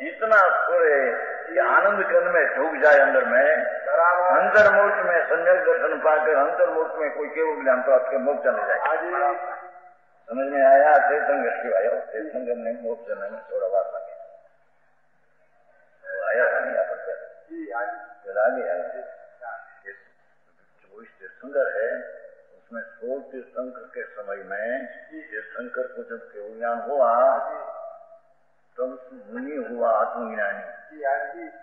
इतना स्फुरे कि आनंद कल में झुक जाए अंदर में, अंतर्मूर्त में संजय दर्शन पाकर अंतर्मूर्त में कोई केवल ज्ञान प्राप्त कर मोक्ष चले जाए। समझ में आया? तीर्थंकर की आया तीर्थंकर ने मोक्ष चलने में थोड़ा बार लगे आया था नहीं आगे जो तीर्थंकर है उसमें 16 तीर्थंकर के समय में तीर्थंकर को जब केवल ज्ञान हुआ तब मुनि हुआ आत्मज्ञानी।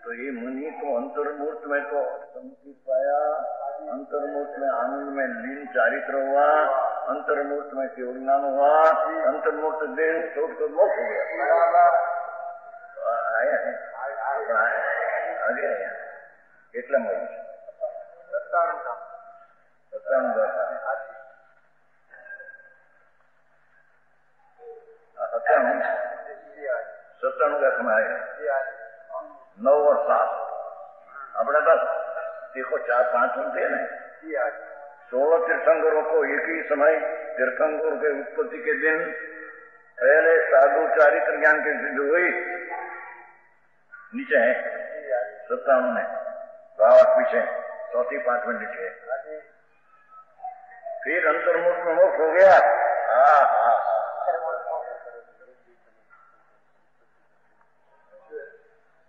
तो ये मुनि तो अंतर्मूर्त में तो संकित पाया, अंतर्मूर्त में आनंद में लीन चारित्र हुआ, अंतर्मूर्त में केवल ज्ञान हुआ, अंतर्मूर्त देह छोड़कर मोक्ष हो गया। आया है आगे आया કેટલા મળ્યું? 97 का समय है 9 और 7 अपने पास देखो 4-5 होते हैं ना। 16 तीर्थंकरों को एक ही समय तीर्थंकरों के उत्पत्ति के दिन पहले साधु चारित्र ज्ञान की सिद्धि हुई, नीचे है 57 में भाव पीछे 4-5 मिनट नीचे, फिर अंतर्मुख में मोक्ष हो गया।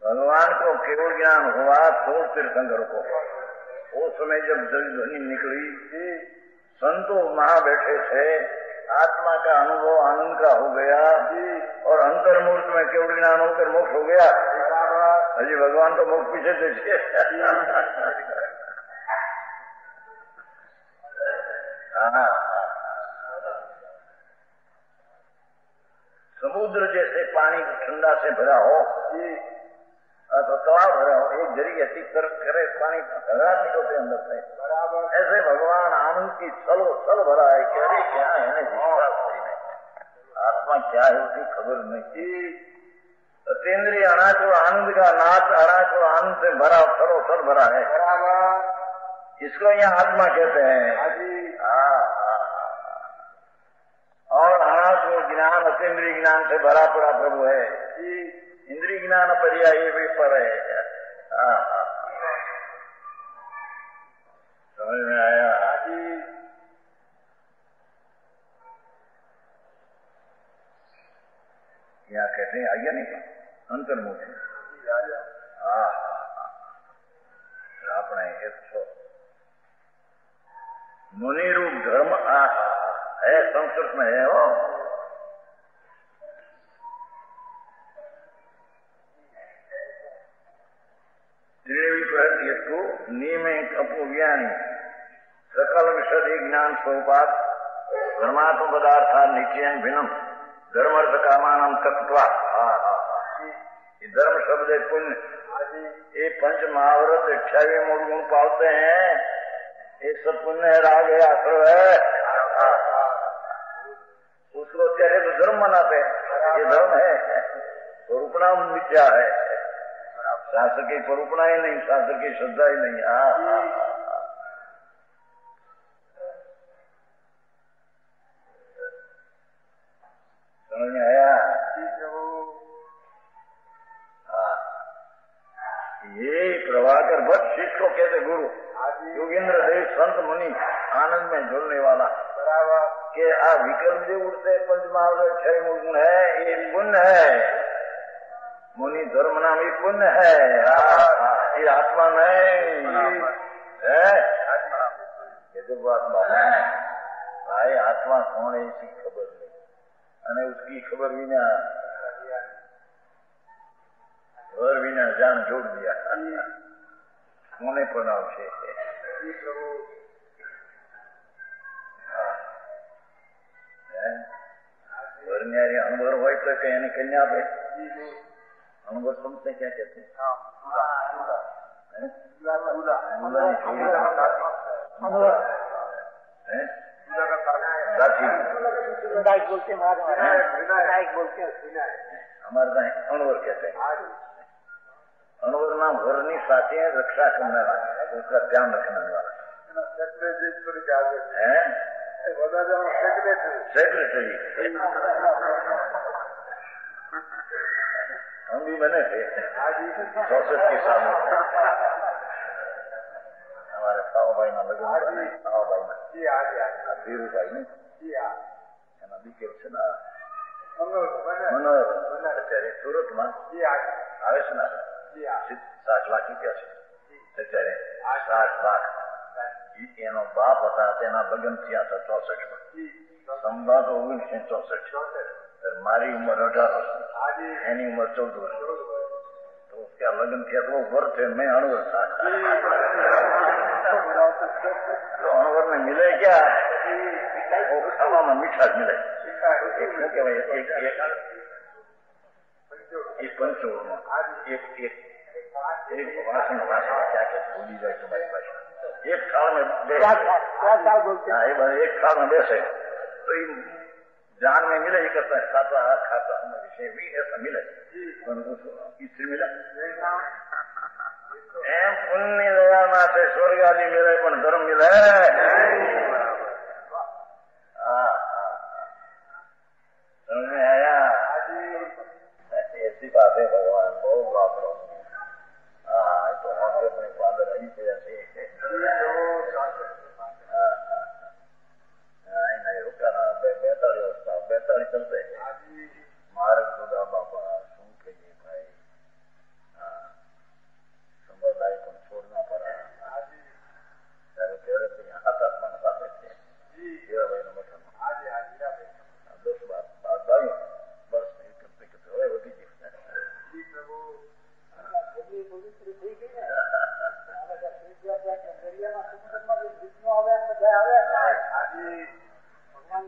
भगवान को केवल ज्ञान हुआ 16 तीर्थंकरों को। उस समय जब ध्वनि निकली थी संतो वहां बैठे थे, आत्मा का अनुभव आनंद का हो गया और अंतर्मूर्त में केवल ज्ञान होकर मोक्ष हो गया। अजी भगवान तो मोक्ष पीछे देखिए। समुद्र जैसे पानी ठंडा से भरा हो तो तवा भरा हो, एक जरी ऐसी तरफ करे पानी भरा निकलते अंदर से, ऐसे भगवान आनंद की सलो सल भरा है कि अरे क्या है विश्वास नहीं, आत्मा क्या है उसकी खबर नहीं। सतेंद्रीय अनाचुर आनंद का नाच अनाचुर आनंद से भरा सलो सल भरा है, इसको यहाँ आत्मा कहते हैं। और अनाचुर ज्ञान अतीन्द्रिय ज्ञान से भरा पड़ा प्रभु है, इंद्रिय ज्ञान पर्याय ये भी पर है। समझ में आया? क्या कहते हैं आज्ञा नहीं अंतर्मुख अपने मुनि रूप धर्म है, संस्कृत में है वो। त्रिविप्रहत्यस्तु नियमे अपोज्ञानी सकल विशद ज्ञान स्वरूपात धर्मात्म पदार्था निश्चयन भिन्नम धर्मार्थ कामानम तत्वा। धर्म शब्द है पुण्य, ये पंच महाव्रत 28 मूल गुण पालते हैं, ये सब पुण्य है, राग है, आश्रय है, उसको तेरे तो धर्म मनाते हैं, ये धर्म है। स्वरूपणा मिथ्या है, शास्त्र की स्वरूपणा ही नहीं, शास्त्र की श्रद्धा ही नहीं। समझ में आया? ये प्रभाकर भट्ट शिष्य इसको कहते गुरु। योगेंद्र देव संत मुनि आनंद में झूलने वाला के आ विक्रम जी उड़ते पंचमहावत 6 गुण है, ये पुण्य है। मुनि धर्म नाम ये पुण्य है। ये आत्मा नहीं है। ये तो बात भाई आत्मा कौन है इसकी खबर नहीं, અને उसकी खबर बिना घर बिना जान जोड़ दिया। कोने प्रणाम से घरनियारी अनुभव हो तो कहने कन्या पे अनुभव समझते क्या कहते हैं? विनायक बोलते हैं, विनायक बोलते हैं, हमारे यहाँ अनुभव कहते हैं। अनुभव नाम घरनी साथी है, रक्षा करने वाला, उसका ध्यान रखने वाला है। सेक्रेटरी हम भी बने थे 64 के सामने। हमारे साव भाई ना लगे, साव भाई ना धीरू भाई ने नदी के मनोहर અત્યારે સુરતમાં આવે છે ને 7 લાખ રૂપિયા છે અત્યારે 7 લાખ। એનો બાપ હતા તેના લગ્ન થયા હતા 64માં, સંવાદ 1964। મારી ઉંમર 18 વર્ષ, એની ઉંમર 14 વર્ષ। तो उसका लग्न किया तो वो वर्ष है, मैं अणुवर था। तो अणुवर में मिले क्या? वो खावा में मीठा मिले। एक पंचोर में एक भाषण क्या क्या भूली जाए तुम्हारी भाषा। एक साल में एक साल में बेसे तो जान में मिले ही करता है, खाता खाता विषय भी ऐसा मिले। स्त्री मिला एम पुण्य दया माथे स्वर्ग आदि मिले पण धर्म मिले। समझ में आया? ऐसी बात है भगवान, बहुत बात हो। तो हम अपने फादर अभी से ऐसे नहीं रुका ना 42 चलते मार्ग जुदा बापा શું કહીએ ભાઈ। સંપ્રદાય પણ છોડना पड़ा। ત્યારે ત્યારે તો यहाँ हाथ आसमान સાથે છે હીરાભાઈ ના મઠમાં 10 બાર ભાઈઓ બસ એ કરતે કરતે હવે વધી ગયું।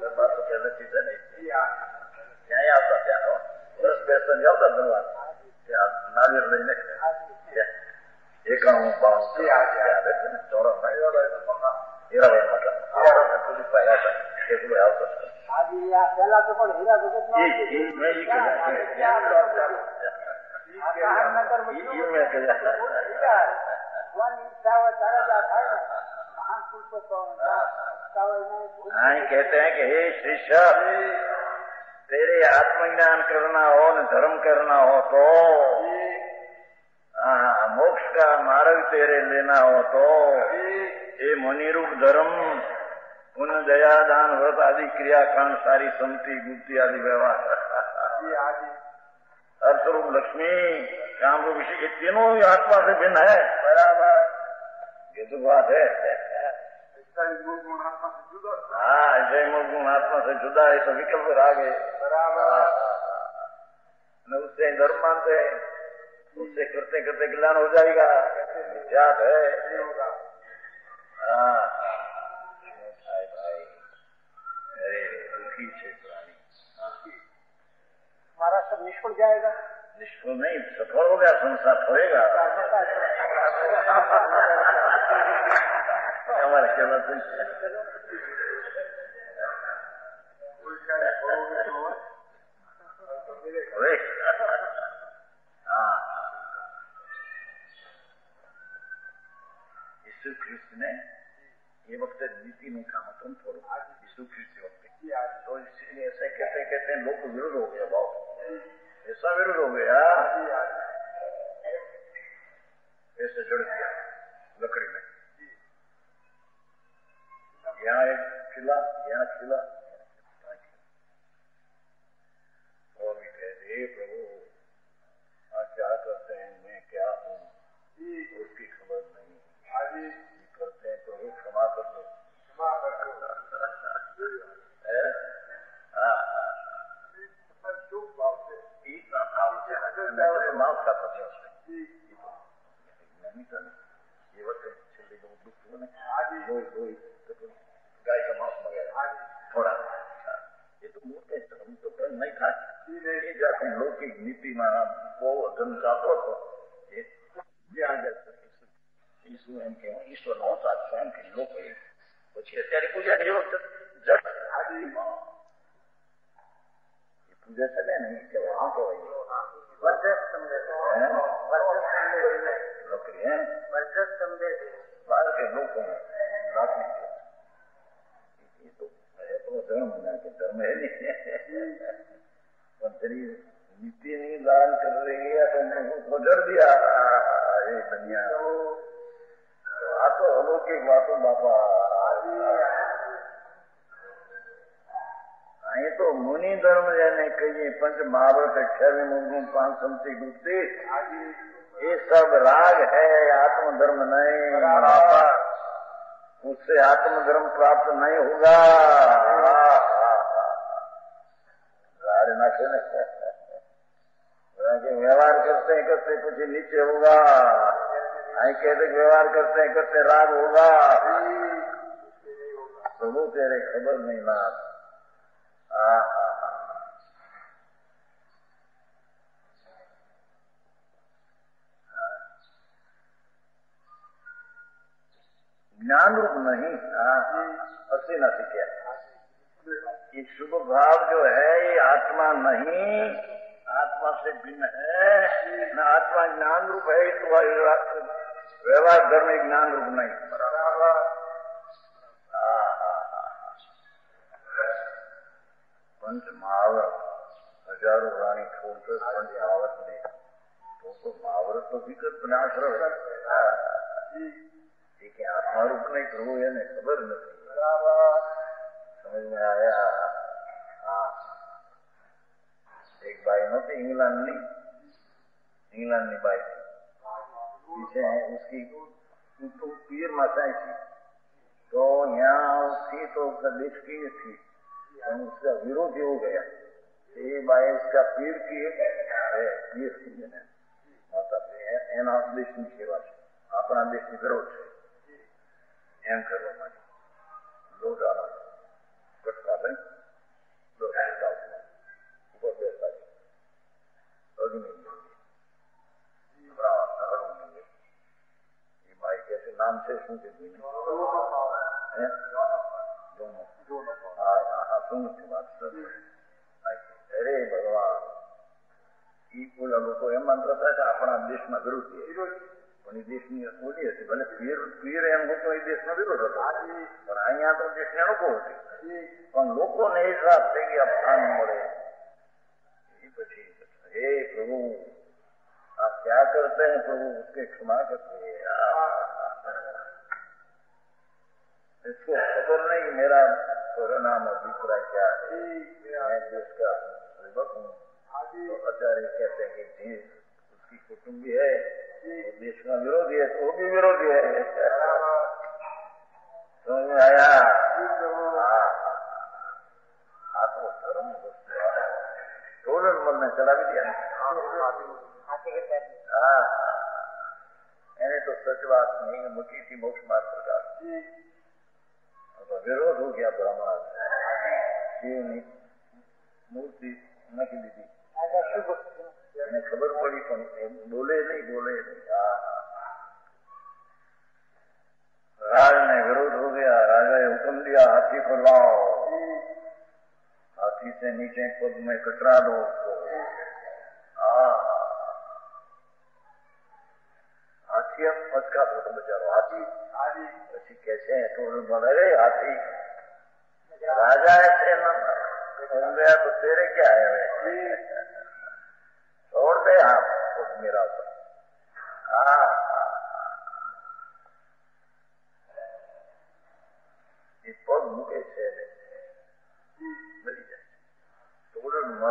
દરબાર તો પહેલેથી છે ને ક્યાંય આવતા ત્યાં વર્ષ બેસન આવતા દરબાર ત્યાં નાળિયેર લઈને 91 52 ચોરા હીરાભાઈ મઠ પોલીસ ભાઈ હતા એટલું આવતો। પેલા તો પણ હીરા જગત कहते हैं कि हे शिष्य, तेरे आत्मज्ञान करना हो न धर्म करना हो तो मोक्ष का मार्ग तेरे लेना हो तो ये मुनि रूप धर्म पुण्य दया दान व्रत आदि क्रियाकांड सारी संति गुप्ति आदि व्यवहार अर्थरूप लक्ष्मी काम रूप विषय ये तीनों आत्मा से भिन्न है। बराबर, ये तो बात है। हाँ, जय मूल गुण आत्मा से जुदा है तो विकल्प राग है। बराबर, उससे धर्म मानते हैं, उससे करते करते ज्ञान हो जाएगा, विद्यात है। हाँ भाई, अरे दुखी है प्राणी। हमारा सब निष्फल जाएगा। निष्फल नहीं, सफल हो गया, संसार होएगा। हमारे केवल यीशु ख्रिस्त ने ये वक्त नीति में काम तुम थोड़ो यीशु ख्रिस्त वक्त तो इसलिए ऐसे कहते कहते हैं लोग विरोध हो गया, बहुत ऐसा विरोध हो गया, ऐसे जुड़ गया। लकड़ी में, यहाँ एक खिला, यहाँ खिला, और भी कहते प्रभु क्या करते हैं, मैं क्या हूँ उसकी खबर नहीं, करते हैं प्रभु क्षमा कर दो, क्षमा कर दो। माफ का पता ये वक्त छेल्ले जो दुख हुए ना, गाय का मांस वगैरह थोड़ा, ये तो मोटे धर्म तो नहीं था, ये जाते लौकिक नीति में वो धर्म चाहतो હતો ઈશ્વર નો સાથ સ્વયં કે લોકો પછી અત્યારે પૂજા ની જટ પૂજા ચલે ને કે વહાં કહેવાય નોકરી હે બહાર કે લોકો રાખી ये तो धर्म होना कि धर्म है नहीं, मंत्री नीति नहीं दान कर रही है तो गुजर दिया ये दुनिया, आ तो अलौकिक बातों बापा, ये तो मुनि धर्म यानी कहिए पंच महाभारत 28 5 समती डूबती, ये सब राग है, आत्मधर्म नहीं, उससे आत्मधर्म प्राप्त नहीं होगा। व्यवहार करते हैं करते कुछ नीचे होगा, आई कहते व्यवहार करते हैं करते राग होगा, प्रभु तेरे खबर नहीं ना। ज्ञान रूप नहीं, असली न सीखे, ये शुभ भाव जो है ये आत्मा नहीं, आत्मा से भिन्न है न, आत्मा ज्ञान रूप है, तो व्यवहार धर्म ज्ञान रूप नहीं। पंच महावरत हजारों रानी छोड़कर पंच महावरत ने तो महावरत तो विकट बनाश्रम लेकिन आत्मा रूप नहीं प्रभु એને ખબર નથી, समझ में आया। एक बाई नती इंग्लैंड ની बाई पीछे उसकी तो पीर माताएं थी, तो यहाँ उसकी तो देश की थी, उसका विरोध हो गया, ये बाई उसका पीर की पीर थी माता एना देश की सेवा है, अपना देश की विरोध है એમ કરવા માટે લોટ આના કટકા લઈ લોટ ઉપર બેસતા અગ્નિ ये भाई कैसे नाम से શું કે अरे भगवान ई बोला लोग एम मानता था कि अपना देश में विरोध है, પણ એ દેશની ઓલી હતી, ભલે પીર એમ હતો એ દેશનો વિરોધ હતો, પણ અહીંયા તો દેશને અનુકૂળ હતી, પણ લોકોને એક રાત થઈ ગયા સ્થાન મળે એ પછી हे प्रभु आप क्या करते हैं प्रभु, उसके क्षमा करते हैं, इसको खबर नहीं मेरा परिणाम अभिप्राय क्या है, मैं देश का सेवक हूँ, तो आचार्य कहते हैं कि देश उसकी कुटुंबी है, देश का विरोधी है, तो वो भी विरोधी है, समझ में आया। आत्म धर्म टोलन मन ने चला भी दिया, मैंने तो सच बात नहीं मुठी थी मोक्ष मार्ग प्रकार, तो विरोध हो गया, ब्रह्मा शिव ने मूर्ति नकी दी थी, खबर पड़ी पण बोले नहीं। राज ने विरोध हो गया, राजा ने हुक्म दिया हाथी को लाओ, हाथी से नीचे पग में कतरा दो उसको, हाथी अब फटका तो बेचारो हाथी પછી कैसे है तो बोले रे हाथी राजा ऐसे न गया तो तेरे क्या है, छोड़ दे आप मेरा ऊपर।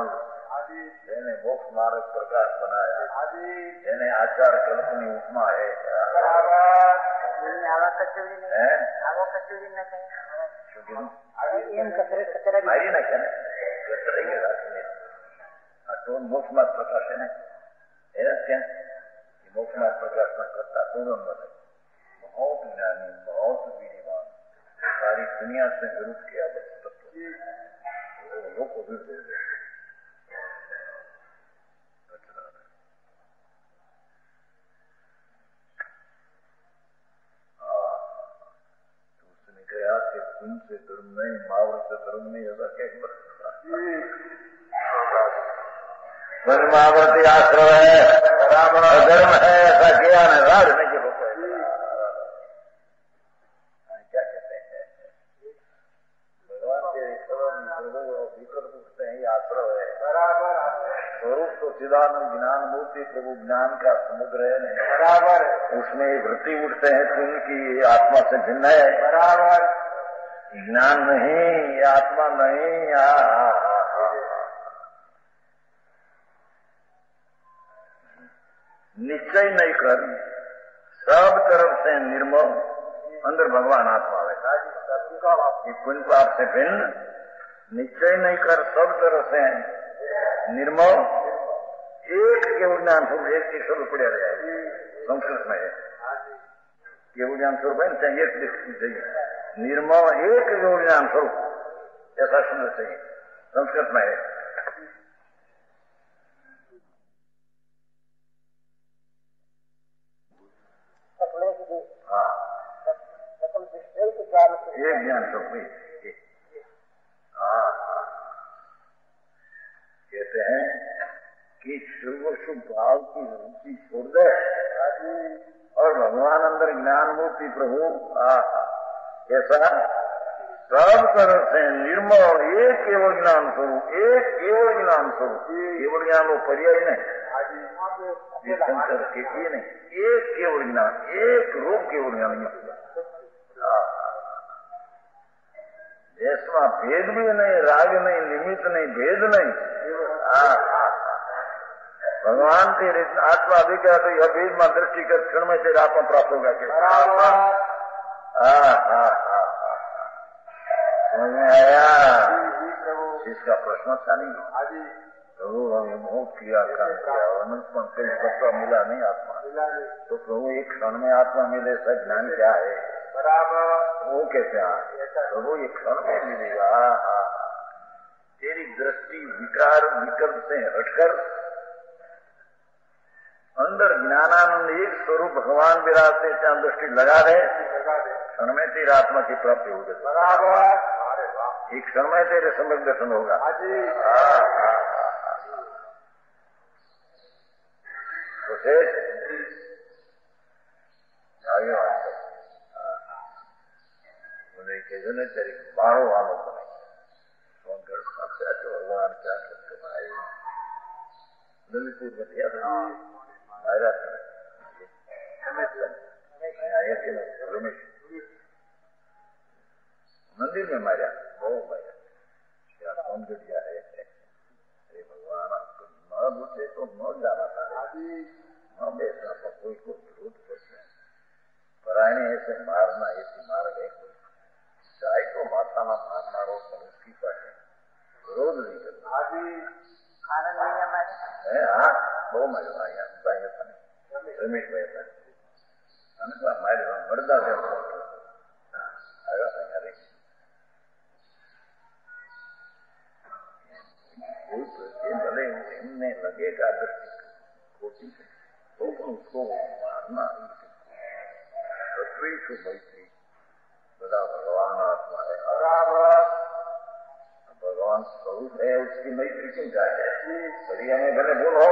निर्मल, જેને મોક્ષ માર્ગ પ્રકાશ બનાયા, જેને આચાર કલ્પની ઉપમા હે. મારી નાખ્યા ને આ ટોન મોક્ષ માર્ગ પ્રકાશ है એને ત્યાં મોક્ષ માર્ગ પ્રકાશના કરતા पूर्ण बने. बहुत ज्ञानी, बहुत विद्वान, सारी दुनिया से विरुद्ध किया बस तत्व लोग को भी दे दे. उसने कहा कि तुमसे धर्म नहीं, मावर से धर्म नहीं, ऐसा क्या मावरती आश्रय है, धर्म है, ऐसा किया न राज नहीं के लोग क्या कहते हैं. भगवान के विकल्प उठते हैं, ये आश्रय है. स्वरूप तो चिदानंद ज्ञान मूर्ति प्रभु ज्ञान का समुद्र है नहीं. बराबर. उसमें वृत्ति उठते हैं कि उनकी आत्मा से भिन्न है. बराबर. ज्ञान नहीं, आत्मा नहीं. निश्चय नहीं कर, सब तरफ से निर्मल, अंदर भगवान आत्मा है. कुंज पाप से भिन्न, निश्चय नहीं कर, सब तरफ से निर्मल, एक केवल ज्ञान स्वरूप, एक की स्वरूप पड़े रहे. संस्कृत में है केवल ज्ञान स्वरूप है, चाहिए एक चाहिए निर्मल, एक केवल ज्ञान स्वरूप, ऐसा सुनना चाहिए. संस्कृत में है. एक ज्ञान स्वरूप कहते हैं कि शुभ शुभ भाव की रुचि छोड़ दे और भगवान अंदर ज्ञान मूर्ति प्रभु ऐसा सब तरह से निर्मल, एक केवल ज्ञान स्वरूप, एक केवल ज्ञान स्वरूप. केवल ज्ञान वो पर्याय नहीं, शंकर के ये नहीं, एक केवल ज्ञान, एक रूप केवल ज्ञान. जिसमें भेद भी नहीं, राग नहीं, निमित्त नहीं, भेद नहीं. भगवान तेरे आत्मा भी क्या तो यह भेद में दृष्टि कर क्षण में तेरा आत्मा प्राप्त होगा. समझ में आया? इसका प्रश्न था नहीं. प्रभु हमें बहुत किया, काम किया, अनंत में कई सत्ता मिला नहीं आत्मा. तो प्रभु एक क्षण में आत्मा मिले, ऐसा ज्ञान क्या है? बराबर. वो कैसे प्रभु ये क्षण में मिलेगा? तेरी दृष्टि विकार विकल्प से हटकर अंदर ज्ञानानंद एक स्वरूप भगवान विराजते ત્યાં दृष्टि लगा दे, क्षण में तेरी आत्मा की प्राप्ति हो जाती. बराबर. एक क्षण में तेरे सम्यक दर्शन होगा. तो आगे કે જેને ત્યારે બાળો વાળો બને ભગવાન ચા સત્યમાં લલિતપુર रमेश मंदिर में मारा, बहुत मारा. क्या कौन गड़िया है? अरे भगवान न बुझे तो न जाना था, न बैठना पर कोई को विरोध करते हैं. परायणे ऐसे मारना ऐसी मार गए. चाहे तो माता ना मारना रो पर उसकी पर है, विरोध नहीं करना. आनंद नहीं हमारे. हाँ बहुत मजा आया. रमेश भाई था हमारे मर्दा से भले इनमें लगेगा दृष्टि खोटी तो उसको मारना. पृथ्वी मैत्री बड़ा भगवान आत्मा है, भगवान स्वरूप है, उसकी मैत्री क्यों जाए? बढ़िया में भले बोलो,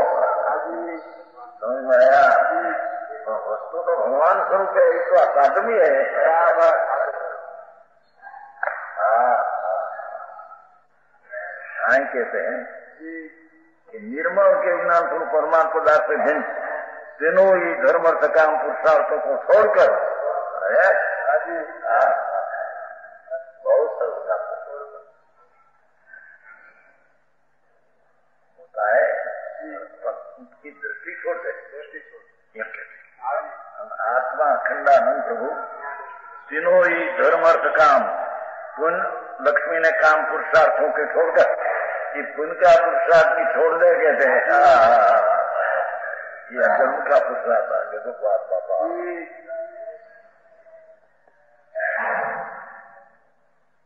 समझ में आया? वस्तु तो भगवान स्वरूप है, ये तो अकादमी है. साईं कहते हैं कि निर्मल के ज्ञान स्वरूप परमात्मा पदार्थ से भिन्न तीनों ही धर्म अर्थ काम पुरुषार्थों को छोड़कर बहुत उसकी दृष्टि छोड़ दे। आत्मा अखंडानंद प्रभु तीनों ही धर्म अर्थ काम पुण्य लक्ष्मी ने काम पुरुषार्थों के छोड़कर कि पुण्य का पुरुषार्थ भी छोड़ दे कहते हैं। ये धर्म का पुरुषार्थ आ गया तो बात बाबा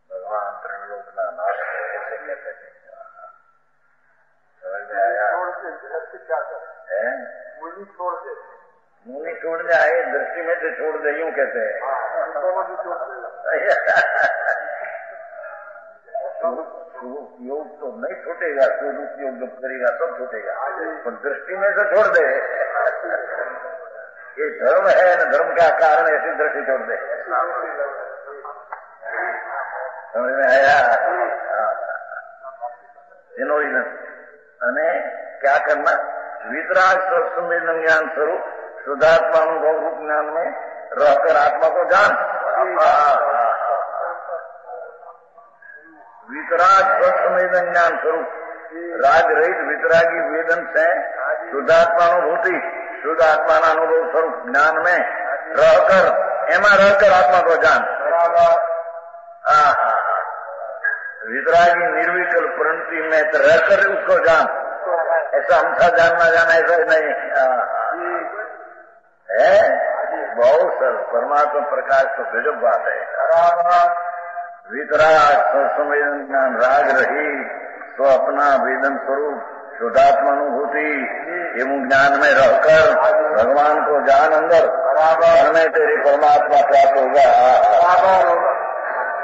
भगवान त्रिलोकना नाथ ऐसे कहते हैं। समझ में आया? मुनि छोड़ जाए दृष्टि में से छोड़ दे यूं कहते हैं। योग तो नहीं छूटेगा, स्वरूप योग जब करेगा तब छूटेगा, पर दृष्टि में से छोड़ दे। ये धर्म है न धर्म का कारण ऐसी दृष्टि छोड़ दे। समझ में आया? અને क्या करना? वितराग संवेदन ज्ञान स्वरूप शुद्धात्मा अनुभव रूप ज्ञान में रहकर आत्मा को जान। वितराग संवेदन ज्ञान स्वरूप राग रहित वितरागी वेदन से शुद्धात्मानुभूति शुद्ध आत्मा अनुभव स्वरूप ज्ञान में रहकर एमा रहकर आत्मा को जान। वितरागी निर्विकल्प प्रणति में तो रहकर उसको जान। ऐसा हमसा जानना जाना ऐसा नहीं है। बहुत सर परमात्मा प्रकाश तो गजब बात है। वितराग संवेदन ज्ञान राग रही तो अपना वेदन स्वरूप शुद्धात्मानुभूति एवं ज्ञान में रहकर भगवान को जान अंदर में तेरी परमात्मा प्राप्त होगा।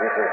विशेष